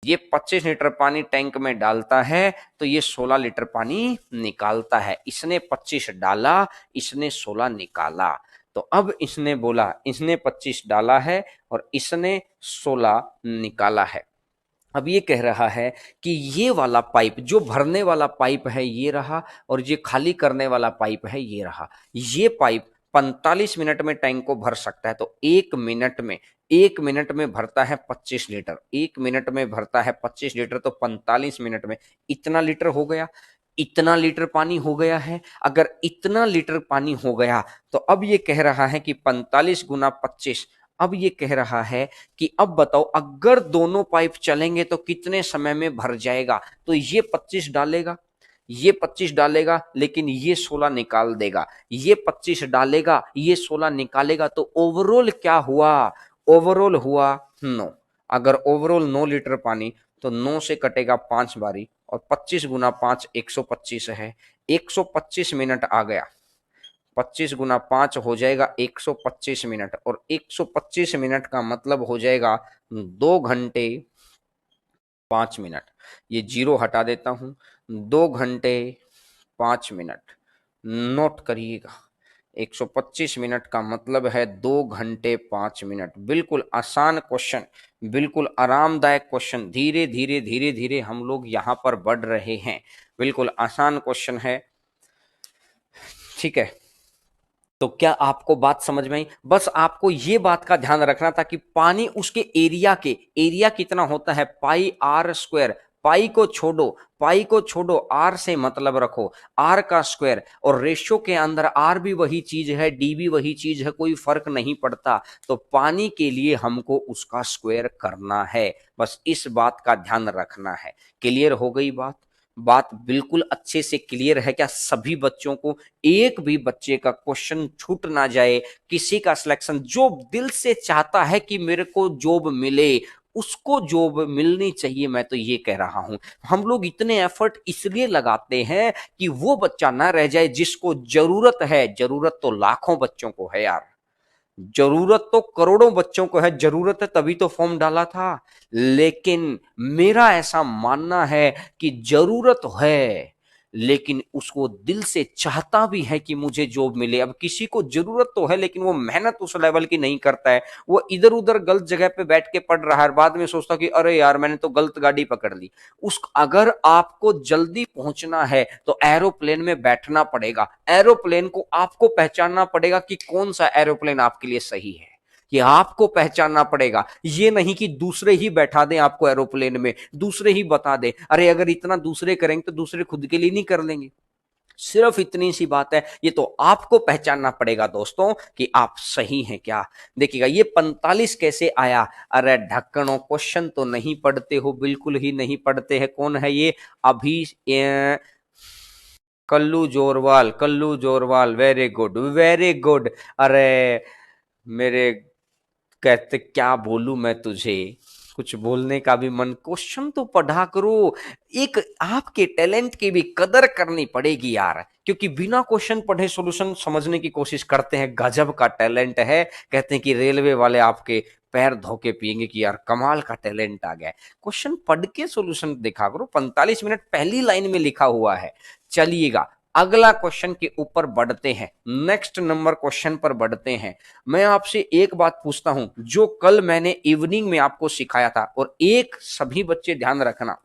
ये 25 लीटर पानी टैंक में डालता है, तो ये 16 लीटर पानी निकालता है। इसने 25 डाला, इसने 16 निकाला। तो अब इसने बोला, इसने 25 डाला है और इसने 16 निकाला है। अब ये कह रहा है कि ये वाला पाइप, जो भरने वाला पाइप है ये रहा, और ये खाली करने वाला पाइप है ये रहा। ये पाइप 45 मिनट में टैंक को भर सकता है। तो एक मिनट में भरता है 25 लीटर। एक मिनट में भरता है 25 लीटर, तो 45 मिनट में इतना लीटर हो गया, इतना लीटर पानी हो गया है। अगर इतना लीटर पानी हो गया, तो अब ये कह रहा है कि 45 गुना 25, अब ये कह रहा है कि अब बताओ, अगर दोनों पाइप चलेंगे तो कितने समय में भर जाएगा। तो ये 25 डालेगा, ये 25 डालेगा, लेकिन ये 16 निकाल देगा। ये 25 डालेगा, ये 16 निकालेगा। तो ओवरऑल क्या हुआ? ओवरऑल हुआ 9। अगर ओवरऑल 9 लीटर पानी, तो 9 से कटेगा 5 बारी, और 25 गुना 5 125 है। 125 मिनट आ गया। 25 गुना 5 हो जाएगा 125 मिनट, और 125 मिनट का मतलब हो जाएगा 2 घंटे 5 मिनट। ये जीरो हटा देता हूं, 2 घंटे 5 मिनट। नोट करिएगा, 125 मिनट का मतलब है 2 घंटे 5 मिनट। बिल्कुल आसान क्वेश्चन, बिल्कुल आरामदायक क्वेश्चन। धीरे धीरे धीरे धीरे हम लोग यहां पर बढ़ रहे हैं। बिल्कुल आसान क्वेश्चन है, ठीक है। तो क्या आपको बात समझ में आई? बस आपको ये बात का ध्यान रखना था कि पानी उसके एरिया कितना होता है, पाई आर स्क्वायर। पाई को छोड़ो, आर से मतलब रखो, आर का स्क्वायर। और रेशियो के अंदर आर भी वही चीज है, डी भी वही चीज है, कोई फर्क नहीं पड़ता। तो पानी के लिए हमको उसका स्क्वायर करना है। बस इस बात का ध्यान रखना है। क्लियर हो गई बात? बात बिल्कुल अच्छे से क्लियर है क्या सभी बच्चों को? एक भी बच्चे का क्वेश्चन छूट ना जाए, किसी का सिलेक्शन, जो दिल से चाहता है कि मेरे को जॉब मिले, उसको जॉब मिलनी चाहिए। मैं तो ये कह रहा हूं, हम लोग इतने एफर्ट इसलिए लगाते हैं कि वो बच्चा ना रह जाए जिसको जरूरत है। जरूरत तो लाखों बच्चों को है यार, जरूरत तो करोड़ों बच्चों को है। जरूरत है तभी तो फॉर्म डाला था। लेकिन मेरा ऐसा मानना है कि जरूरत है, लेकिन उसको दिल से चाहता भी है कि मुझे जॉब मिले। अब किसी को जरूरत तो है, लेकिन वो मेहनत उस लेवल की नहीं करता है। वो इधर उधर गलत जगह पे बैठ के पढ़ रहा है, बाद में सोचता कि अरे यार मैंने तो गलत गाड़ी पकड़ ली। अगर आपको जल्दी पहुंचना है तो एरोप्लेन में बैठना पड़ेगा। एरोप्लेन को आपको पहचानना पड़ेगा कि कौन सा एरोप्लेन आपके लिए सही है। ये आपको पहचानना पड़ेगा। ये नहीं कि दूसरे ही बैठा दें आपको एरोप्लेन में, दूसरे ही बता दें। अरे अगर इतना दूसरे करेंगे तो दूसरे खुद के लिए नहीं कर लेंगे। सिर्फ इतनी सी बात है, ये तो आपको पहचानना पड़ेगा दोस्तों कि आप सही हैं क्या। देखिएगा ये 45 कैसे आया। अरे ढक्कनों, क्वेश्चन तो नहीं पढ़ते हो, बिल्कुल ही नहीं पढ़ते हैं। कौन है ये? अभी Kallu Jorwal, Kallu Jorwal, very good very good. अरे मेरे, कहते क्या बोलूं मैं तुझे, कुछ बोलने का भी मन। क्वेश्चन तो पढ़ा करो, एक आपके टैलेंट की भी कदर करनी पड़ेगी यार, क्योंकि बिना क्वेश्चन पढ़े सॉल्यूशन समझने की कोशिश करते हैं, गजब का टैलेंट है। कहते हैं कि रेलवे वाले आपके पैर धो के पिएंगे कि यार कमाल का टैलेंट आ गया। क्वेश्चन पढ़ के सॉल्यूशन देखा करो, 45 मिनट पहली लाइन में लिखा हुआ है। चलिएगा अगला क्वेश्चन के ऊपर बढ़ते हैं, नेक्स्ट नंबर क्वेश्चन पर बढ़ते हैं। मैं आपसे एक बात पूछता हूं, जो कल मैंने इवनिंग में आपको सिखाया था, और एक सभी बच्चे ध्यान रखना,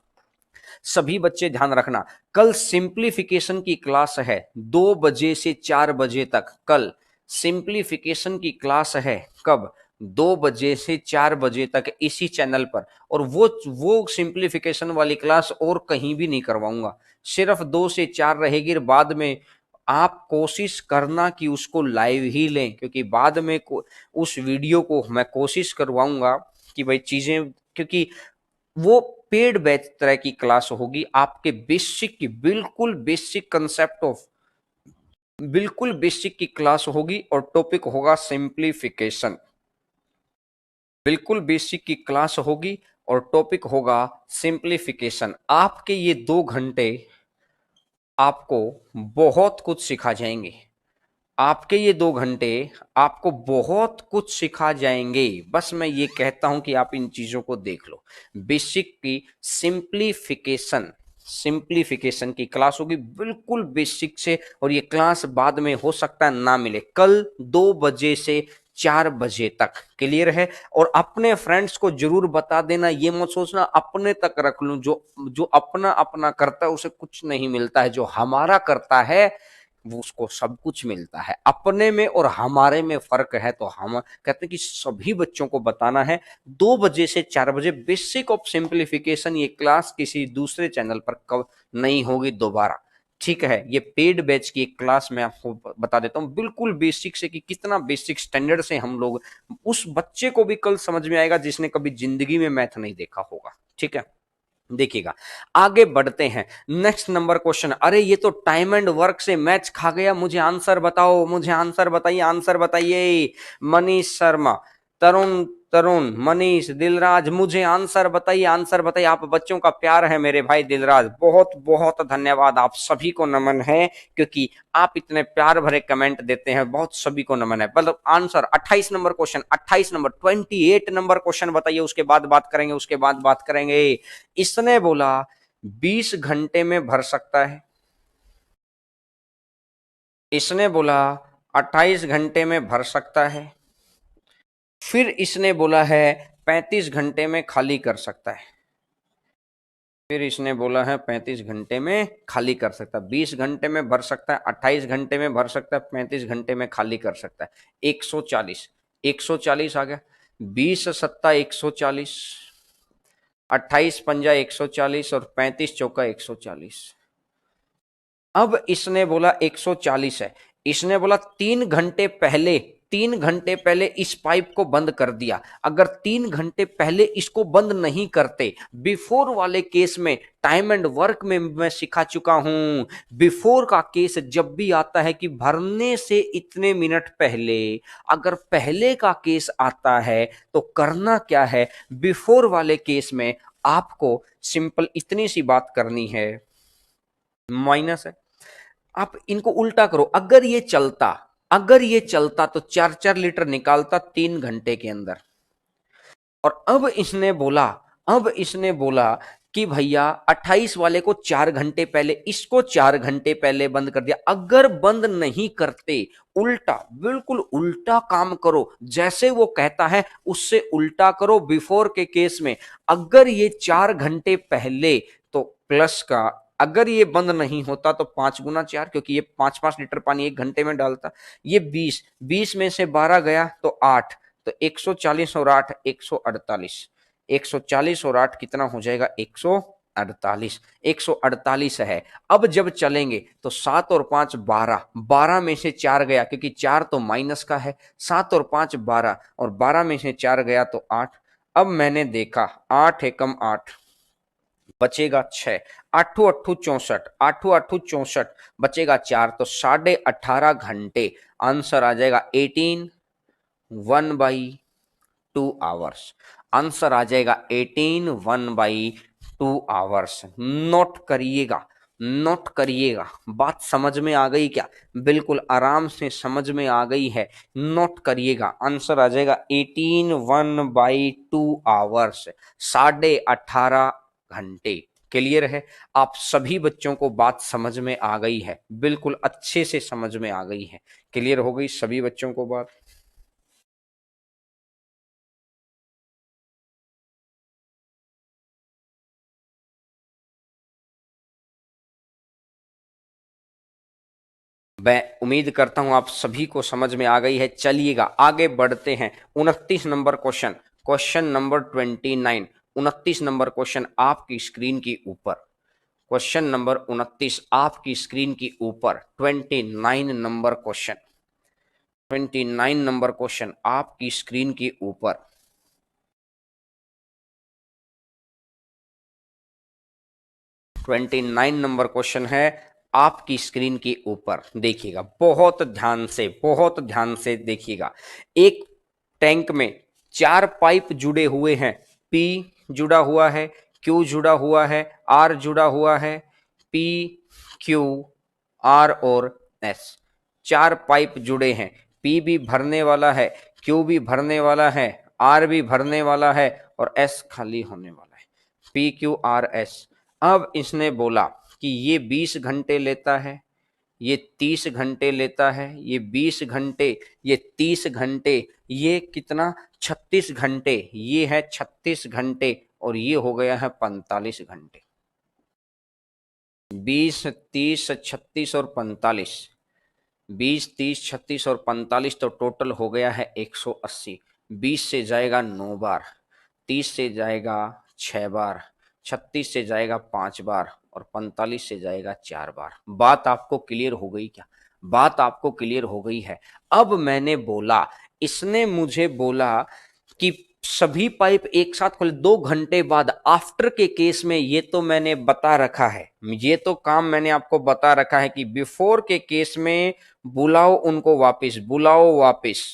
सभी बच्चे ध्यान रखना, कल सिंप्लीफिकेशन की क्लास है 2 बजे से 4 बजे तक। कल सिंप्लीफिकेशन की क्लास है, कब? 2 बजे से 4 बजे तक इसी चैनल पर। और वो सिंप्लीफिकेशन वाली क्लास और कहीं भी नहीं करवाऊंगा, सिर्फ 2 से 4 रहेगी। बाद में आप कोशिश करना कि उसको लाइव ही लें, क्योंकि बाद में उस वीडियो को मैं कोशिश करवाऊंगा कि भाई चीजें, क्योंकि वो पेड बैच तरह की क्लास होगी, आपके बेसिक की, बिल्कुल बेसिक कंसेप्ट ऑफ, बिल्कुल बेसिक की क्लास होगी, और टॉपिक होगा सिंप्लीफिकेशन। बिल्कुल बेसिक की क्लास होगी और टॉपिक होगा सिंप्लीफिकेशन। आपके ये 2 घंटे आपको बहुत कुछ सिखा जाएंगे, आपके ये 2 घंटे आपको बहुत कुछ सिखा जाएंगे। बस मैं ये कहता हूं कि आप इन चीजों को देख लो। बेसिक की सिंप्लीफिकेशन, सिंप्लीफिकेशन की क्लास होगी बिल्कुल बेसिक से, और ये क्लास बाद में हो सकता है ना मिले। कल 2 बजे से 4 बजे तक, क्लियर है? और अपने फ्रेंड्स को जरूर बता देना, ये मत सोचना अपने तक रख लूं। जो जो अपना अपना करता है उसे कुछ नहीं मिलता है, जो हमारा करता है वो उसको सब कुछ मिलता है। अपने में और हमारे में फर्क है, तो हम कहते हैं कि सभी बच्चों को बताना है। 2 बजे से 4 बजे बेसिक ऑफ सिंप्लीफिकेशन, ये क्लास किसी दूसरे चैनल पर कब नहीं होगी दोबारा, ठीक है? ये पेड बैच की एक क्लास मैं आपको बता देता हूँ, बिल्कुल बेसिक से, कि कितना बेसिक स्टैंडर्ड से हम लोग, उस बच्चे को भी कल समझ में आएगा जिसने कभी जिंदगी में मैथ नहीं देखा होगा, ठीक है? देखिएगा आगे बढ़ते हैं, नेक्स्ट नंबर क्वेश्चन। अरे ये तो टाइम एंड वर्क से मैच खा गया, मुझे आंसर बताओ, मुझे आंसर बताइए, आंसर बताइए। मनीष शर्मा, तरुण, तरुण, मनीष, दिलराज, मुझे आंसर बताइए, आंसर बताइए। आप बच्चों का प्यार है मेरे भाई दिलराज, बहुत बहुत धन्यवाद, आप सभी को नमन है, क्योंकि आप इतने प्यार भरे कमेंट देते हैं, बहुत सभी को नमन है। मतलब answer 28 number question, 28 number, 28 number question बताइए, उसके बाद बात करेंगे, उसके बाद बात करेंगे। इसने बोला 20 घंटे में भर सकता है, इसने बोला 28 घंटे में भर सकता है, फिर इसने बोला है 35 घंटे में खाली कर सकता है, फिर इसने बोला है 35 घंटे में खाली कर सकता है। 20 घंटे में भर सकता है, 28 घंटे में भर सकता है, 35 घंटे में खाली कर सकता है। 140, 140 आ गया। 20 सत्ता 140, 28 पंजा 140, और 35 चौका 140। अब इसने बोला 140 है, इसने बोला 3 घंटे पहले, 3 घंटे पहले इस पाइप को बंद कर दिया। अगर 3 घंटे पहले इसको बंद नहीं करते, बिफोर वाले केस में, टाइम एंड वर्क में मैं सिखा चुका हूं, बिफोर का केस जब भी आता है कि भरने से इतने मिनट पहले, अगर पहले का केस आता है तो करना क्या है? बिफोर वाले केस में आपको सिंपल इतनी सी बात करनी है, माइनस है, आप इनको उल्टा करो। अगर ये चलता, अगर ये चलता तो 4-4 लीटर निकालता 3 घंटे के अंदर। और अब इसने बोला, अब इसने बोला कि भैया 28 वाले को 4 घंटे पहले, इसको 4 घंटे पहले बंद कर दिया। अगर बंद नहीं करते, उल्टा, बिल्कुल उल्टा काम करो, जैसे वो कहता है उससे उल्टा करो। बिफोर के केस में अगर ये 4 घंटे पहले, तो प्लस का, अगर ये बंद नहीं होता तो 5 गुना 4, क्योंकि ये 5-5 लीटर पानी 1 घंटे में डालता। ये 20, 20 में से 12 गया तो 8, तो 140 और 8 148, 140 और 8 कितना हो जाएगा? 100। 48, 148 है। अब जब चलेंगे तो 7 और 5 12, 12 में से 4 गया क्योंकि 4 तो माइनस का है, 7 और 5 12 और 12 में से 4 गया तो 8। अब मैंने देखा 8 एकम 8, बचेगा 6, आठों अट्ठू 64, आठों अट्ठू 64, बचेगा 4 तो 18.5 घंटे। आंसर आ जाएगा 18 1/2 आवर्स। आंसर आ जाएगा 18 1/2 आवर्स। नोट करिएगा, नोट करिएगा। बात समझ में आ गई क्या? बिल्कुल आराम से समझ में आ गई है, नोट करिएगा। आंसर आ जाएगा 18 1/2 आवर्स, 18.5 घंटे। क्लियर है? आप सभी बच्चों को बात समझ में आ गई है, बिल्कुल अच्छे से समझ में आ गई है। क्लियर हो गई सभी बच्चों को बात? मैं उम्मीद करता हूं आप सभी को समझ में आ गई है। चलिएगा आगे बढ़ते हैं। 29 number question, question number 29, 29 number question आपकी स्क्रीन के ऊपर। क्वेश्चन नंबर 29 आपकी स्क्रीन के ऊपर। 29 नंबर क्वेश्चन, 29 नंबर क्वेश्चन आपकी स्क्रीन के ऊपर। 29 नंबर क्वेश्चन है आपकी स्क्रीन के ऊपर। देखिएगा बहुत ध्यान से, बहुत ध्यान से देखिएगा। एक टैंक में 4 पाइप जुड़े हुए हैं। P जुड़ा हुआ है, Q जुड़ा हुआ है, R जुड़ा हुआ है। P, Q, R और S, 4 पाइप जुड़े हैं। P भी भरने वाला है, Q भी भरने वाला है, R भी भरने वाला है और S खाली होने वाला है। PQRS। अब इसने बोला कि ये 20 घंटे लेता है, ये 30 घंटे लेता है, ये 20 घंटे, ये 30 घंटे, ये कितना 36 घंटे, ये है 36 घंटे और ये हो गया है 45 घंटे। 20, 30, 36 और 45, 20, 30, 36 और 45 तो टोटल हो गया है 180। 20 से जाएगा 9 बार, 30 से जाएगा 6 बार, 36 से जाएगा 5 बार और 45 से जाएगा 4 बार। बात आपको क्लियर हो गई क्या? बात आपको क्लियर हो गई है? अब मैंने बोला, इसने मुझे बोला कि सभी पाइप एक साथ खोले 2 घंटे बाद। आफ्टर के केस में ये तो मैंने बता रखा है, ये तो काम मैंने आपको बता रखा है कि बिफोर के केस में बुलाओ उनको वापस, बुलाओ वापस।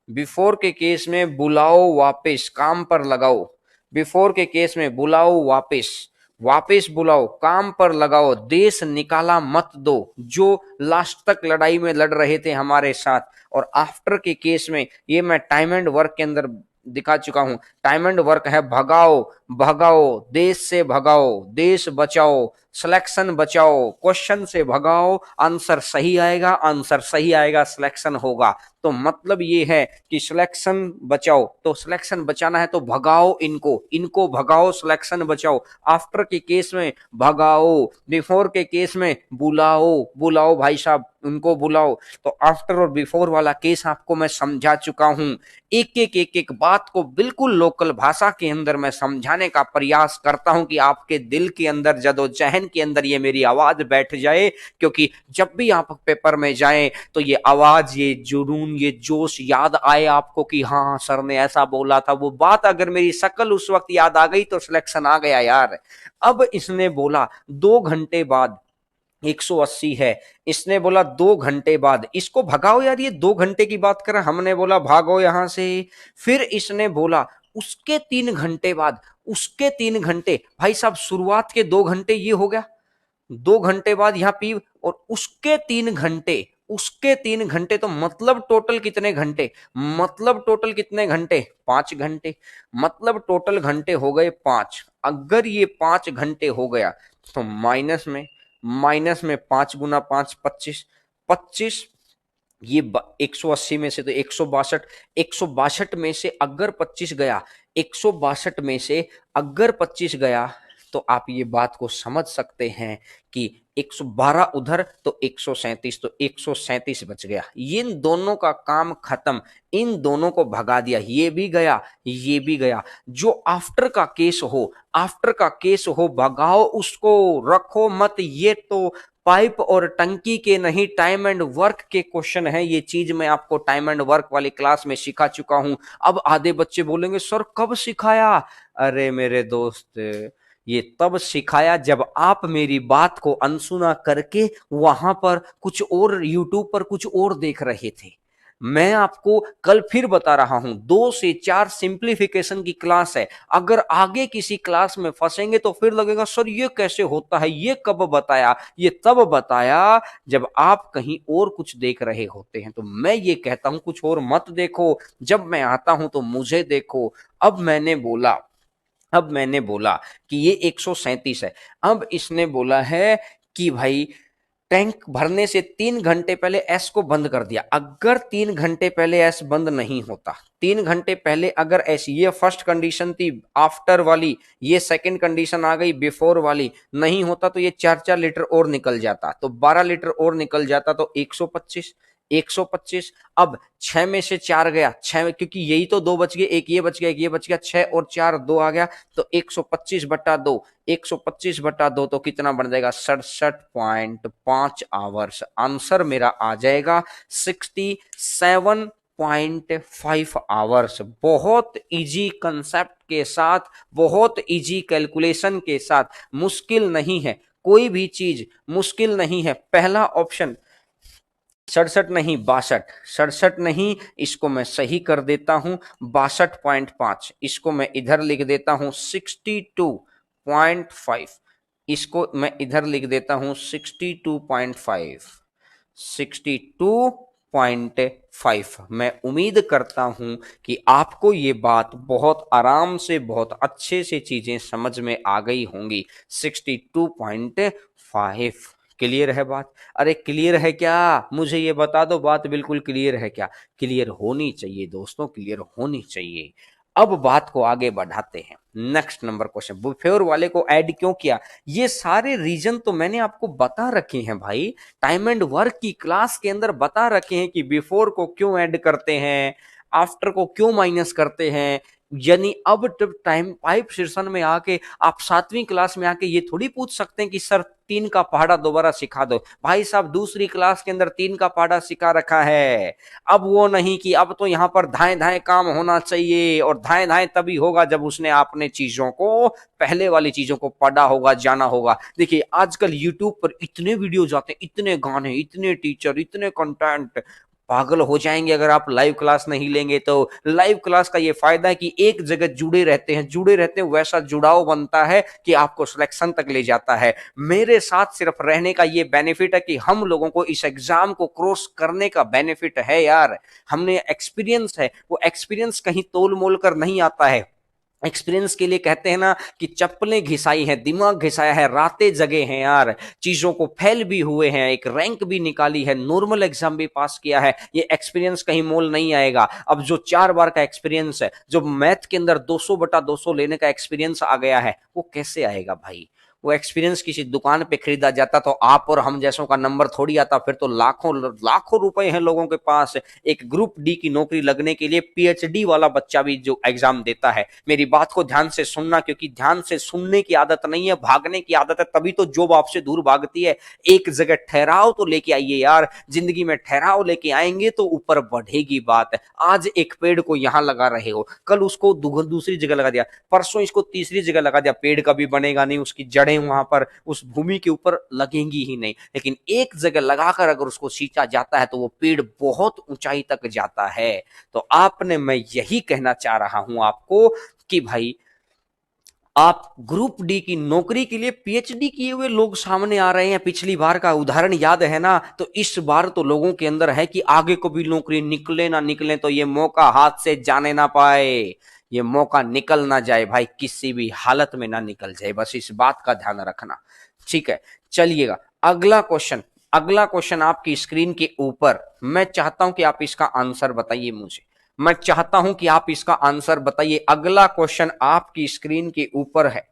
बिफोर के केस में बुलाओ वापस, काम पर लगाओ। बिफोर के केस में बुलाओ वापस, वापस बुलाओ, काम पर लगाओ, देश निकाला मत दो, जो लास्ट तक लड़ाई में लड़ रहे थे हमारे साथ। और आफ्टर के केस में ये मैं टाइम एंड वर्क के अंदर दिखा चुका हूं। टाइम एंड वर्क है भगाओ, भगाओ, देश से भगाओ, देश बचाओ, सिलेक्शन बचाओ, क्वेश्चन से भगाओ, आंसर सही आएगा, आंसर सही आएगा, सिलेक्शन होगा। तो मतलब ये है कि सिलेक्शन बचाओ, तो सिलेक्शन बचाना है तो भगाओ इनको, इनको भगाओ, सिलेक्शन बचाओ। आफ्टर के केस में भगाओ, बिफोर के केस में बुलाओ, बुलाओ भाई साहब उनको बुलाओ। तो आफ्टर और बिफोर वाला केस आपको मैं समझा चुका हूं। एक एक बात को बिल्कुल लोकल भाषा के अंदर मैं समझाने का प्रयास करता हूं कि आपके दिल के अंदर, जदोजहन के अंदर ये मेरी आवाज बैठ जाए। क्योंकि जब भी आप पेपर में जाएं तो ये आवाज, ये जुनून, ये जोश याद आए आपको कि हाँ सर ने ऐसा बोला था। वो बात अगर मेरी शक्ल उस वक्त याद आ गई तो सिलेक्शन आ गया यार। अब इसने बोला 2 घंटे बाद 180 है, इसने बोला 2 घंटे बाद इसको भगाओ। यार ये 2 घंटे की बात कर रहा, हमने बोला भागो यहां से। फिर इसने बोला उसके 3 घंटे बाद, उसके 3 घंटे, भाई साहब शुरुआत के 2 घंटे ये हो गया, 2 घंटे बाद यहाँ पी, और उसके 3 घंटे, उसके 3 घंटे, तो मतलब टोटल कितने घंटे? मतलब टोटल कितने घंटे? 5 घंटे। मतलब टोटल घंटे हो गए 5। अगर ये 5 घंटे हो गया तो माइनस में, माइनस में 5 गुना 5 25, 25, ये 180 में से तो 162, 162 में से अगर 25 गया, 162 में से अगर 25 गया तो आप ये बात को समझ सकते हैं कि 112 उधर तो 137, तो 137 बच गया। इन दोनों का काम खत्म, इन दोनों को भगा दिया, ये भी गया ये भी गया। जो आफ्टर का केस हो, आफ्टर का केस हो, भगाओ उसको, रखो मत। ये तो पाइप और टंकी के नहीं, टाइम एंड वर्क के क्वेश्चन है। ये चीज मैं आपको टाइम एंड वर्क वाली क्लास में सिखा चुका हूं। अब आधे बच्चे बोलेंगे सर कब सिखाया? अरे मेरे दोस्त, ये तब सिखाया जब आप मेरी बात को अनसुना करके वहां पर कुछ और, यूट्यूब पर कुछ और देख रहे थे। मैं आपको कल फिर बता रहा हूं, 2 से 4 सिंप्लीफिकेशन की क्लास है। अगर आगे किसी क्लास में फंसेंगे तो फिर लगेगा सर ये कैसे होता है, ये कब बताया? ये तब बताया जब आप कहीं और कुछ देख रहे होते हैं। तो मैं ये कहता हूं कुछ और मत देखो, जब मैं आता हूं तो मुझे देखो। अब मैंने बोला कि ये 137 है। अब इसने बोला है कि भाई टैंक भरने से 3 घंटे पहले एस को बंद कर दिया। अगर 3 घंटे पहले एस बंद नहीं होता, 3 घंटे पहले अगर एस, ये फर्स्ट कंडीशन थी आफ्टर वाली, ये सेकंड कंडीशन आ गई बिफोर वाली, नहीं होता तो ये 4-4 लीटर और निकल जाता, तो 12 लीटर और निकल जाता, तो 125, 125। अब 6 में से 4 गया, 6 क्योंकि यही तो 2 बच गए, एक ये बच गया, एक ये बच गया, 6 और 4 2 आ गया, तो 125/2, 125/2 तो कितना बन जाएगा? 67.5 आवर्स। आंसर मेरा आ जाएगा 67.5 आवर्स। बहुत इजी कंसेप्ट के साथ, बहुत इजी कैलकुलेशन के साथ, मुश्किल नहीं है, कोई भी चीज मुश्किल नहीं है। पहला ऑप्शन 67 नहीं 62, 67 नहीं, इसको मैं सही कर देता हूं 62.5, इसको मैं इधर लिख देता हूं 62.5, इसको मैं इधर लिख देता हूं 62.5, 62.5। मैं उम्मीद करता हूं कि आपको ये बात बहुत आराम से, बहुत अच्छे से चीजें समझ में आ गई होंगी। 62.5 क्लियर है बात? अरे क्लियर है क्या? मुझे ये बता दो, बात बिल्कुल क्लियर है क्या? क्लियर होनी चाहिए दोस्तों, क्लियर होनी चाहिए। अब बात को आगे बढ़ाते हैं। नेक्स्ट नंबर क्वेश्चन, बुफेयर वाले को ऐड क्यों किया? ये सारे रीजन तो मैंने आपको बता रखे हैं भाई, टाइम एंड वर्क की क्लास के अंदर बता रखे हैं कि बिफोर को क्यों ऐड करते हैं, आफ्टर को क्यों माइनस करते हैं। यानी अब जब टाइम पाइप सेशन में आके आप 7वीं क्लास में आके ये थोड़ी पूछ सकते हैं कि सर 3 का पहाड़ा दोबारा सिखा दो। भाई साहब दूसरी क्लास के अंदर 3 का पहाड़ा सिखा रखा है। अब वो नहीं कि अब तो यहां पर धाए धाए काम होना चाहिए, और धाए धाए तभी होगा जब उसने आपने चीजों को, पहले वाली चीजों को पढ़ा होगा, जाना होगा। देखिए आजकल यूट्यूब पर इतने वीडियो जाते हैं, इतने गाने, इतने टीचर, इतने कंटेंट, पागल हो जाएंगे अगर आप लाइव क्लास नहीं लेंगे तो। लाइव क्लास का ये फायदा है कि एक जगह जुड़े रहते हैं, वैसा जुड़ाव बनता है कि आपको सिलेक्शन तक ले जाता है। मेरे साथ सिर्फ रहने का ये बेनिफिट है कि हम लोगों को इस एग्जाम को क्रॉस करने का बेनिफिट है यार। हमने एक्सपीरियंस है, वो एक्सपीरियंस कहीं तोल मोल कर नहीं आता है। एक्सपीरियंस के लिए कहते हैं ना कि चप्पलें घिसाई है, दिमाग घिसाया है, रातें जगे हैं यार, चीजों को फेल भी हुए हैं, एक रैंक भी निकाली है, नॉर्मल एग्जाम भी पास किया है। ये एक्सपीरियंस कहीं मोल नहीं आएगा। अब जो 4 बार का एक्सपीरियंस है, जो मैथ के अंदर 200/200 लेने का एक्सपीरियंस आ गया है, वो कैसे आएगा भाई? वो एक्सपीरियंस किसी दुकान पे खरीदा जाता तो आप और हम जैसों का नंबर थोड़ी आता। फिर तो लाखों लाखों रुपए हैं लोगों के पास। एक ग्रुप डी की नौकरी लगने के लिए पीएचडी वाला बच्चा भी जो एग्जाम देता है। मेरी बात को ध्यान से सुनना, क्योंकि ध्यान से सुनने की आदत नहीं है, भागने की आदत है, तभी तो जॉब आपसे दूर भागती है। एक जगह ठहराव तो लेके आइए यार, जिंदगी में ठहराव लेके आएंगे तो ऊपर बढ़ेगी बात। आज एक पेड़ को यहां लगा रहे हो, कल उसको दूसरी जगह लगा दिया, परसों इसको तीसरी जगह लगा दिया, पेड़ कभी बनेगा नहीं, उसकी जड़ें वहां पर उस भूमि के ऊपर लगेंगी ही नहीं। लेकिन एक जगह लगाकर अगर उसको सींचा जाता है तो वो पेड़ बहुत ऊंचाई तक जाता है। तो आपने, मैं यही कहना चाह रहा हूं आपको कि भाई आप ग्रुप डी की नौकरी के लिए पीएचडी किए हुए लोग सामने आ रहे हैं। पिछली बार का उदाहरण याद है ना? तो इस बार तो लोगों के अंदर है कि आगे को भी नौकरी निकले ना निकले तो ये मौका हाथ से जाने ना पाए, ये मौका निकल ना जाए भाई, किसी भी हालत में ना निकल जाए, बस इस बात का ध्यान रखना। ठीक है, चलिएगा अगला क्वेश्चन। अगला क्वेश्चन आपकी स्क्रीन के ऊपर, मैं चाहता हूं कि आप इसका आंसर बताइए मुझे, मैं चाहता हूं कि आप इसका आंसर बताइए। अगला क्वेश्चन आपकी स्क्रीन के ऊपर है,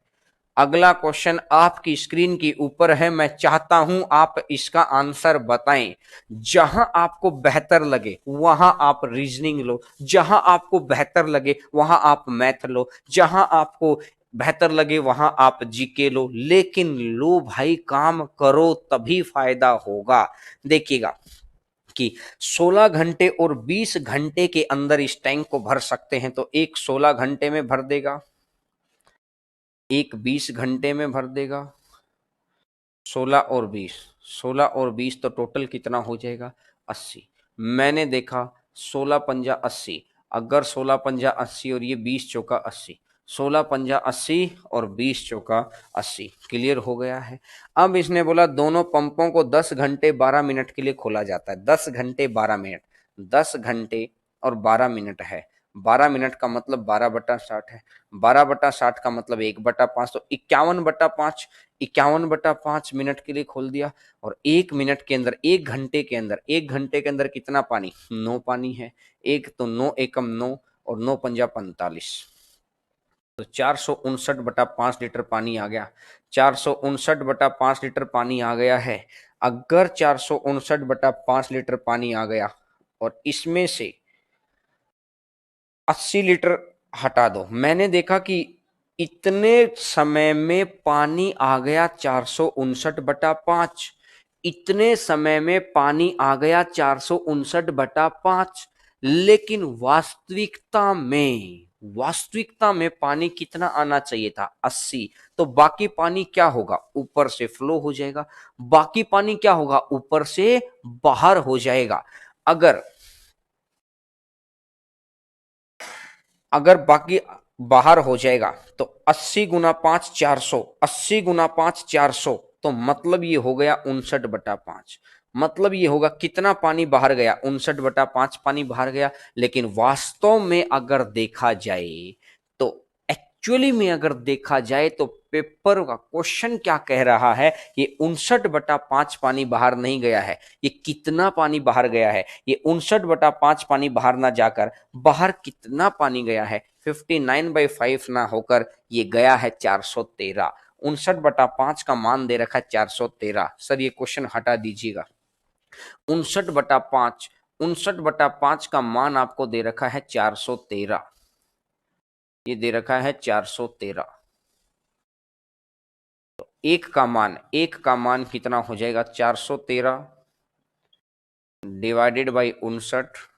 अगला क्वेश्चन आपकी स्क्रीन के ऊपर है, मैं चाहता हूं आप इसका आंसर बताएं। जहां आपको बेहतर लगे वहां आप रीजनिंग लो, जहां आपको बेहतर लगे वहां आप मैथ लो, जहां आपको बेहतर लगे वहां आप जीके लो, लेकिन लो भाई, काम करो तभी फायदा होगा। देखिएगा कि 16 घंटे और 20 घंटे के अंदर इस टैंक को भर सकते हैं, तो एक 16 घंटे में भर देगा, एक 20 घंटे में भर देगा। 16 और 20, 16 और 20 तो टोटल कितना हो जाएगा, 80। मैंने देखा 16 पंजा 80, अगर 16 पंजा 80 और ये 20 चौका 80, 16 पंजा 80 और 20 चौका 80, क्लियर हो गया है। अब इसने बोला दोनों पंपों को 10 घंटे 12 मिनट के लिए खोला जाता है। 10 घंटे 12 मिनट, 10 घंटे और 12 मिनट है। 12 मिनट का मतलब 12/60 है, 12/60 का मतलब 1/5, तो 51/5, 51/5 मिनट के लिए खोल दिया। और 1 मिनट के अंदर, 1 घंटे के अंदर, 1 घंटे के अंदर कितना पानी, 9 पानी है। एक तो 9 एकम 9 और 9 पंजा 45, तो 459/5 लीटर पानी आ गया। 459/5 लीटर पानी आ गया है। अगर 459/5 लीटर पानी आ गया और इसमें से 80 लीटर हटा दो, मैंने देखा कि इतने समय में पानी आ गया 459/5, इतने समय में पानी आ गया 459/5, लेकिन वास्तविकता में पानी कितना आना चाहिए था, 80। तो बाकी पानी क्या होगा, ऊपर से फ्लो हो जाएगा, बाकी पानी क्या होगा, ऊपर से बाहर हो जाएगा। अगर अगर बाकी बाहर हो जाएगा तो 80 गुना 5 400, 80 गुना 5 400, तो मतलब ये हो गया 59/5। मतलब ये होगा कितना पानी बाहर गया, 59/5 पानी बाहर गया। लेकिन वास्तव में अगर देखा जाए तो, एक्चुअली में अगर देखा जाए तो पेपर का क्वेश्चन क्या कह रहा है, ये 59/5 पानी बाहर नहीं गया है। ये कितना पानी बाहर गया है, ये 59/5 पानी बाहर ना जाकर बाहर कितना पानी गया है, 59/5 ना होकर ये गया है 413। 59/5 का मान दे रखा है 413। सर ये क्वेश्चन हटा दीजिएगा। 59/5, 59/5 का मान आपको दे रखा है 413, ये दे रखा है 413। तो एक का मान कितना हो जाएगा, 413 डिवाइडेड बाई 59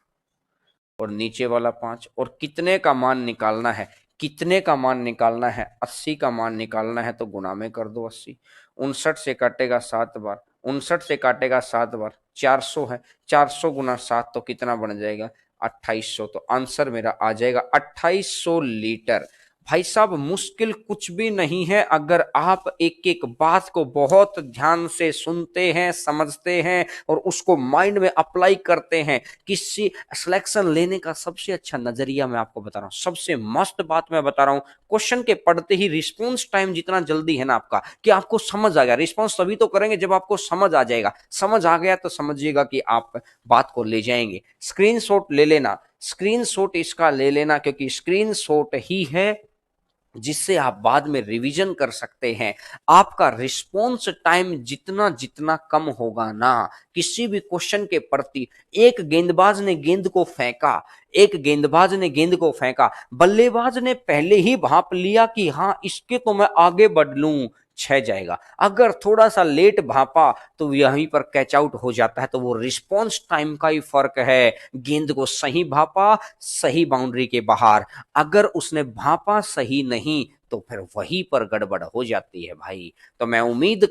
और नीचे वाला 5। और कितने का मान निकालना है, कितने का मान निकालना है, 80 का मान निकालना है, तो गुना में कर दो 80। 59 से काटेगा 7 बार, 59 से काटेगा 7 बार, 400 है, 400 गुना 7 तो कितना बन जाएगा, 2800। तो आंसर मेरा आ जाएगा 2800 लीटर। भाई साहब मुश्किल कुछ भी नहीं है, अगर आप एक एक बात को बहुत ध्यान से सुनते हैं, समझते हैं और उसको माइंड में अप्लाई करते हैं। किसी सिलेक्शन लेने का सबसे अच्छा नजरिया मैं आपको बता रहा हूं, सबसे मस्त बात मैं बता रहा हूं, क्वेश्चन के पढ़ते ही रिस्पॉन्स टाइम जितना जल्दी है ना आपका, कि आपको समझ आ गया। रिस्पॉन्स तभी तो करेंगे जब आपको समझ आ जाएगा। समझ आ गया तो समझिएगा कि आप बात को ले जाएंगे। स्क्रीनशॉट ले लेना, स्क्रीनशॉट इसका ले लेना, क्योंकि स्क्रीनशॉट ही है जिससे आप बाद में रिवीजन कर सकते हैं। आपका रिस्पॉन्स टाइम जितना जितना कम होगा ना, किसी भी क्वेश्चन के प्रति, एक गेंदबाज ने गेंद को फेंका, एक गेंदबाज ने गेंद को फेंका, बल्लेबाज ने पहले ही भांप लिया कि हाँ इसके तो मैं आगे बढ़ लूं, 6 जाएगा। अगर थोड़ा सा लेट भापा तो यहीं पर कैच आउट हो जाता है। तो वो रिस्पॉन्स टाइम का ही फर्क है। गेंद को सही भापा, सही बाउंड्री के बाहर, अगर उसने भापा सही नहीं तो फिर वहीं पर गड़बड़ हो जाती है भाई। तो मैं उम्मीद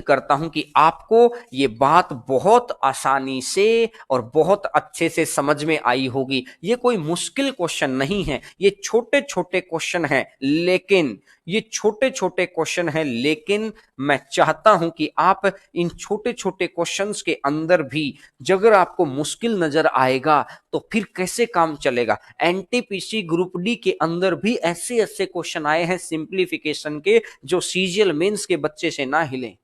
करता हूं कि आपको ये बात बहुत आसानी से और बहुत अच्छे से समझ में आई होगी। ये कोई मुश्किल क्वेश्चन नहीं है, ये छोटे छोटे क्वेश्चन हैं, लेकिन ये छोटे छोटे क्वेश्चन हैं, लेकिन मैं चाहता हूं कि आप इन छोटे छोटे क्वेश्चंस के अंदर भी, अगर आपको मुश्किल नजर आएगा तो फिर कैसे काम चलेगा। एनटीपीसी ग्रुप डी के अंदर भी ऐसे ऐसे क्वेश्चन आए हैं सिंप्लीफिकेशन के, जो सीजीएल मेंस के बच्चे से ना हिले।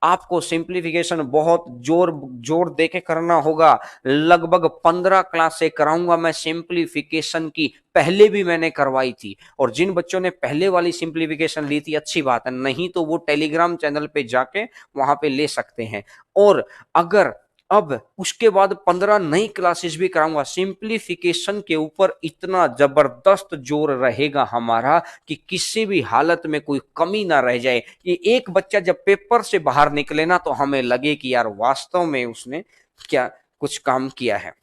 आपको सिंप्लीफिकेशन बहुत जोर जोर दे के करना होगा। लगभग 15 क्लास से कराऊंगा मैं सिंप्लीफिकेशन की, पहले भी मैंने करवाई थी। और जिन बच्चों ने पहले वाली सिंप्लीफिकेशन ली थी अच्छी बात है, नहीं तो वो टेलीग्राम चैनल पे जाके वहां पे ले सकते हैं। और अगर अब उसके बाद 15 नई क्लासेस भी कराऊंगा, सिंप्लीफिकेशन के ऊपर इतना जबरदस्त जोर रहेगा हमारा कि किसी भी हालत में कोई कमी ना रह जाए। कि एक बच्चा जब पेपर से बाहर निकले ना तो हमें लगे कि यार वास्तव में उसने क्या कुछ काम किया है।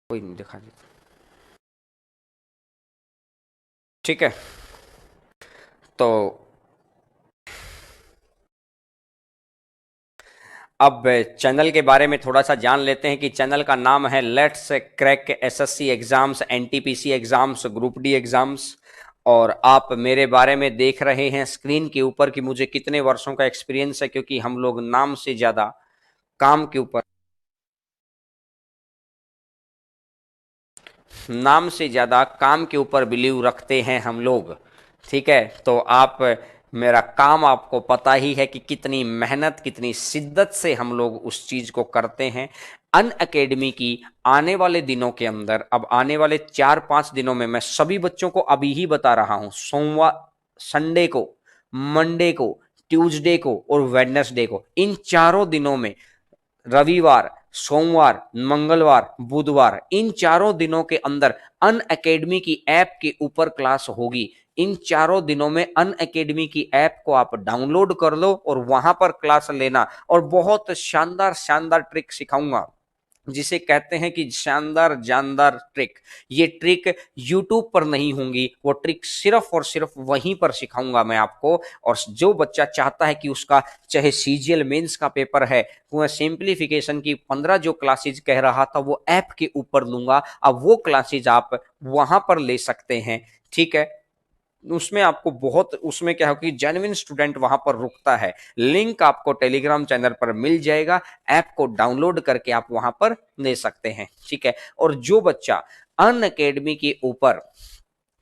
कोई नहीं, दिखा देता। ठीक है, तो अब चैनल के बारे में थोड़ा सा जान लेते हैं कि चैनल का नाम है let's crack SSC exams, NTPC exams, group D exams. और आप मेरे बारे में देख रहे हैं स्क्रीन के ऊपर कि मुझे कितने वर्षों का एक्सपीरियंस है, क्योंकि हम लोग नाम से ज्यादा काम के ऊपर बिलीव रखते हैं हम लोग। ठीक है, तो आप मेरा काम आपको पता ही है कि कितनी मेहनत कितनी शिद्दत से हम लोग उस चीज को करते हैं। अन अकेडमी की आने वाले दिनों के अंदर, अब आने वाले 4-5 दिनों में मैं सभी बच्चों को अभी ही बता रहा हूं, सोमवार, संडे को, मंडे को, ट्यूसडे को और वेडनेसडे को, इन चारों दिनों में, रविवार, सोमवार, मंगलवार, बुधवार, इन चारों दिनों के अंदर अन अकेडमी की ऐप के ऊपर क्लास होगी। इन चारों दिनों में अन अकेडमी की ऐप को आप डाउनलोड कर लो और वहां पर क्लास लेना। और बहुत शानदार शानदार ट्रिक सिखाऊंगा, जिसे कहते हैं कि शानदार जानदार ट्रिक। ये ट्रिक यूट्यूब पर नहीं होंगी, वो ट्रिक सिर्फ और सिर्फ वहीं पर सिखाऊंगा मैं आपको। और जो बच्चा चाहता है कि उसका चाहे सीजीएल मेंस का पेपर है, वो सिंप्लीफिकेशन की 15 जो क्लासेज कह रहा था वो ऐप के ऊपर लूंगा, अब वो क्लासेज आप वहां पर ले सकते हैं। ठीक है, उसमें आपको बहुत, उसमें क्या हो कि जेन्युइन स्टूडेंट वहां पर रुकता है। लिंक आपको टेलीग्राम चैनल पर मिल जाएगा, ऐप को डाउनलोड करके आप वहां पर ले सकते हैं। ठीक है, और जो बच्चा अन अकेडमी के ऊपर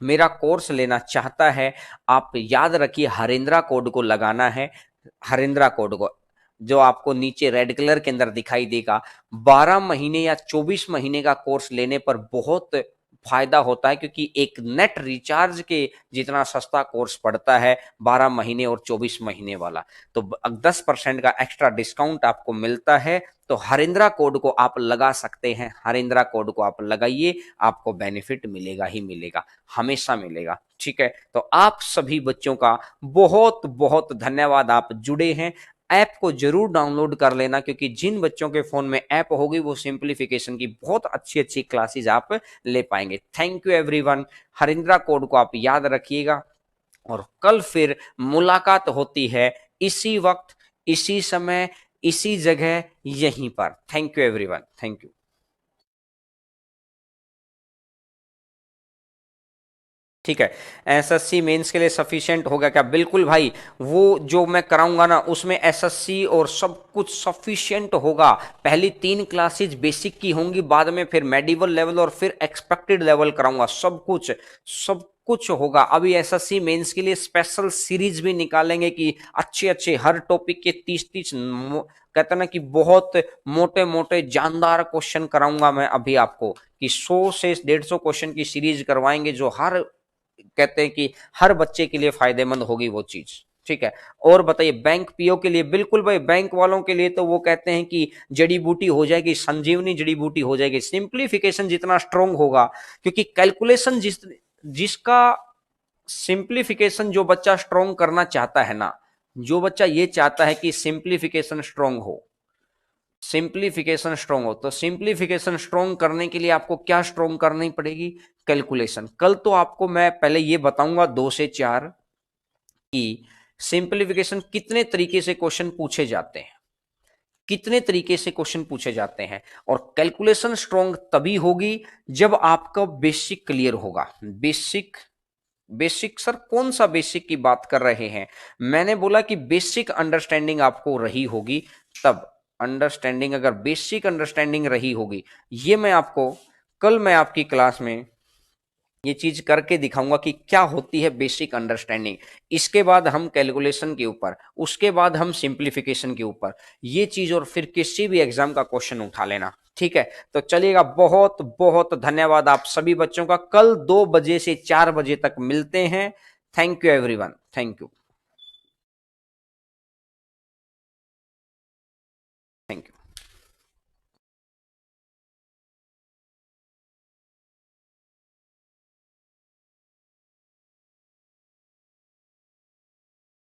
मेरा कोर्स लेना चाहता है, आप याद रखिए हरिंद्रा कोड को लगाना है। हरिंद्रा कोड को, जो आपको नीचे रेड कलर के अंदर दिखाई देगा, 12 महीने या 24 महीने का कोर्स लेने पर बहुत फायदा होता है, क्योंकि एक नेट रिचार्ज के जितना सस्ता कोर्स पड़ता है 12 महीने और 24 महीने वाला। तो 10% का एक्स्ट्रा डिस्काउंट आपको मिलता है। तो हरिंद्रा कोड को आप लगा सकते हैं, हरिंद्रा कोड को आप लगाइए, आपको बेनिफिट मिलेगा ही मिलेगा, हमेशा मिलेगा। ठीक है, तो आप सभी बच्चों का बहुत बहुत धन्यवाद, आप जुड़े हैं। ऐप को जरूर डाउनलोड कर लेना, क्योंकि जिन बच्चों के फोन में ऐप होगी वो सिंप्लीफिकेशन की बहुत अच्छी अच्छी क्लासेस आप ले पाएंगे। थैंक यू एवरीवन, हरिंद्रा कोड को आप याद रखिएगा। और कल फिर मुलाकात होती है इसी वक्त, इसी समय, इसी जगह, यहीं पर। Thank you everyone, thank you. ठीक है, एसएससी मेंस के लिए सफिशिएंट होगा क्या? बिल्कुल भाई, वो जो मैं कराऊंगा ना उसमें एसएससी और सब कुछ सफिशिएंट होगा। पहली 3 क्लासेज बेसिक की होंगी, बाद में फिर मेडिवल लेवल और फिर एक्सपेक्टेड लेवल कराऊंगा। सब कुछ होगा। अभी एसएससी मेंस के लिए स्पेशल सीरीज भी निकालेंगे कि अच्छे अच्छे हर टॉपिक के 30-30 कहते हैं ना कि बहुत मोटे मोटे जानदार क्वेश्चन कराऊंगा मैं अभी आपको, कि 100 से 150 क्वेश्चन की सीरीज करवाएंगे, जो हर कहते हैं कि हर बच्चे के लिए फायदेमंद होगी वो चीज। ठीक है, और बताइए बैंक पीओ के लिए? बिल्कुल भाई, बैंक वालों के लिए तो वो कहते हैं कि जड़ी बूटी हो जाएगी, संजीवनी जड़ी बूटी हो जाएगी। सिंप्लीफिकेशन जितना स्ट्रांग होगा, क्योंकि कैलकुलेशन जिसका सिंप्लीफिकेशन, जो बच्चा स्ट्रांग करना चाहता है ना, जो बच्चा ये चाहता है कि सिंप्लीफिकेशन स्ट्रांग हो, सिंप्लीफिकेशन स्ट्रांग हो, तो सिंप्लीफिकेशन स्ट्रांग करने के लिए आपको क्या स्ट्रांग करनी पड़ेगी? कैलकुलेशन। कल तो आपको मैं पहले ये बताऊंगा 2 से 4 कि सिंप्लीफिकेशन कितने तरीके से क्वेश्चन पूछे जाते हैं, कितने तरीके से क्वेश्चन पूछे जाते हैं। और कैलकुलेशन स्ट्रांग तभी होगी जब आपका बेसिक क्लियर होगा। बेसिक, बेसिक सर कौन सा बेसिक की बात कर रहे हैं? मैंने बोला कि बेसिक अंडरस्टैंडिंग आपको रही होगी, तब अंडरस्टैंडिंग, अगर बेसिक अंडरस्टैंडिंग रही होगी, ये मैं आपको कल मैं आपकी क्लास में ये चीज करके दिखाऊंगा कि क्या होती है बेसिक अंडरस्टैंडिंग। इसके बाद हम कैलकुलेशन के ऊपर, उसके बाद हम सिंप्लीफिकेशन के ऊपर, ये चीज और फिर किसी भी एग्जाम का क्वेश्चन उठा लेना। ठीक है, तो चलिएगा, बहुत बहुत धन्यवाद आप सभी बच्चों का। कल 2 बजे से 4 बजे तक मिलते हैं। Thank you everyone, thank you, thank you.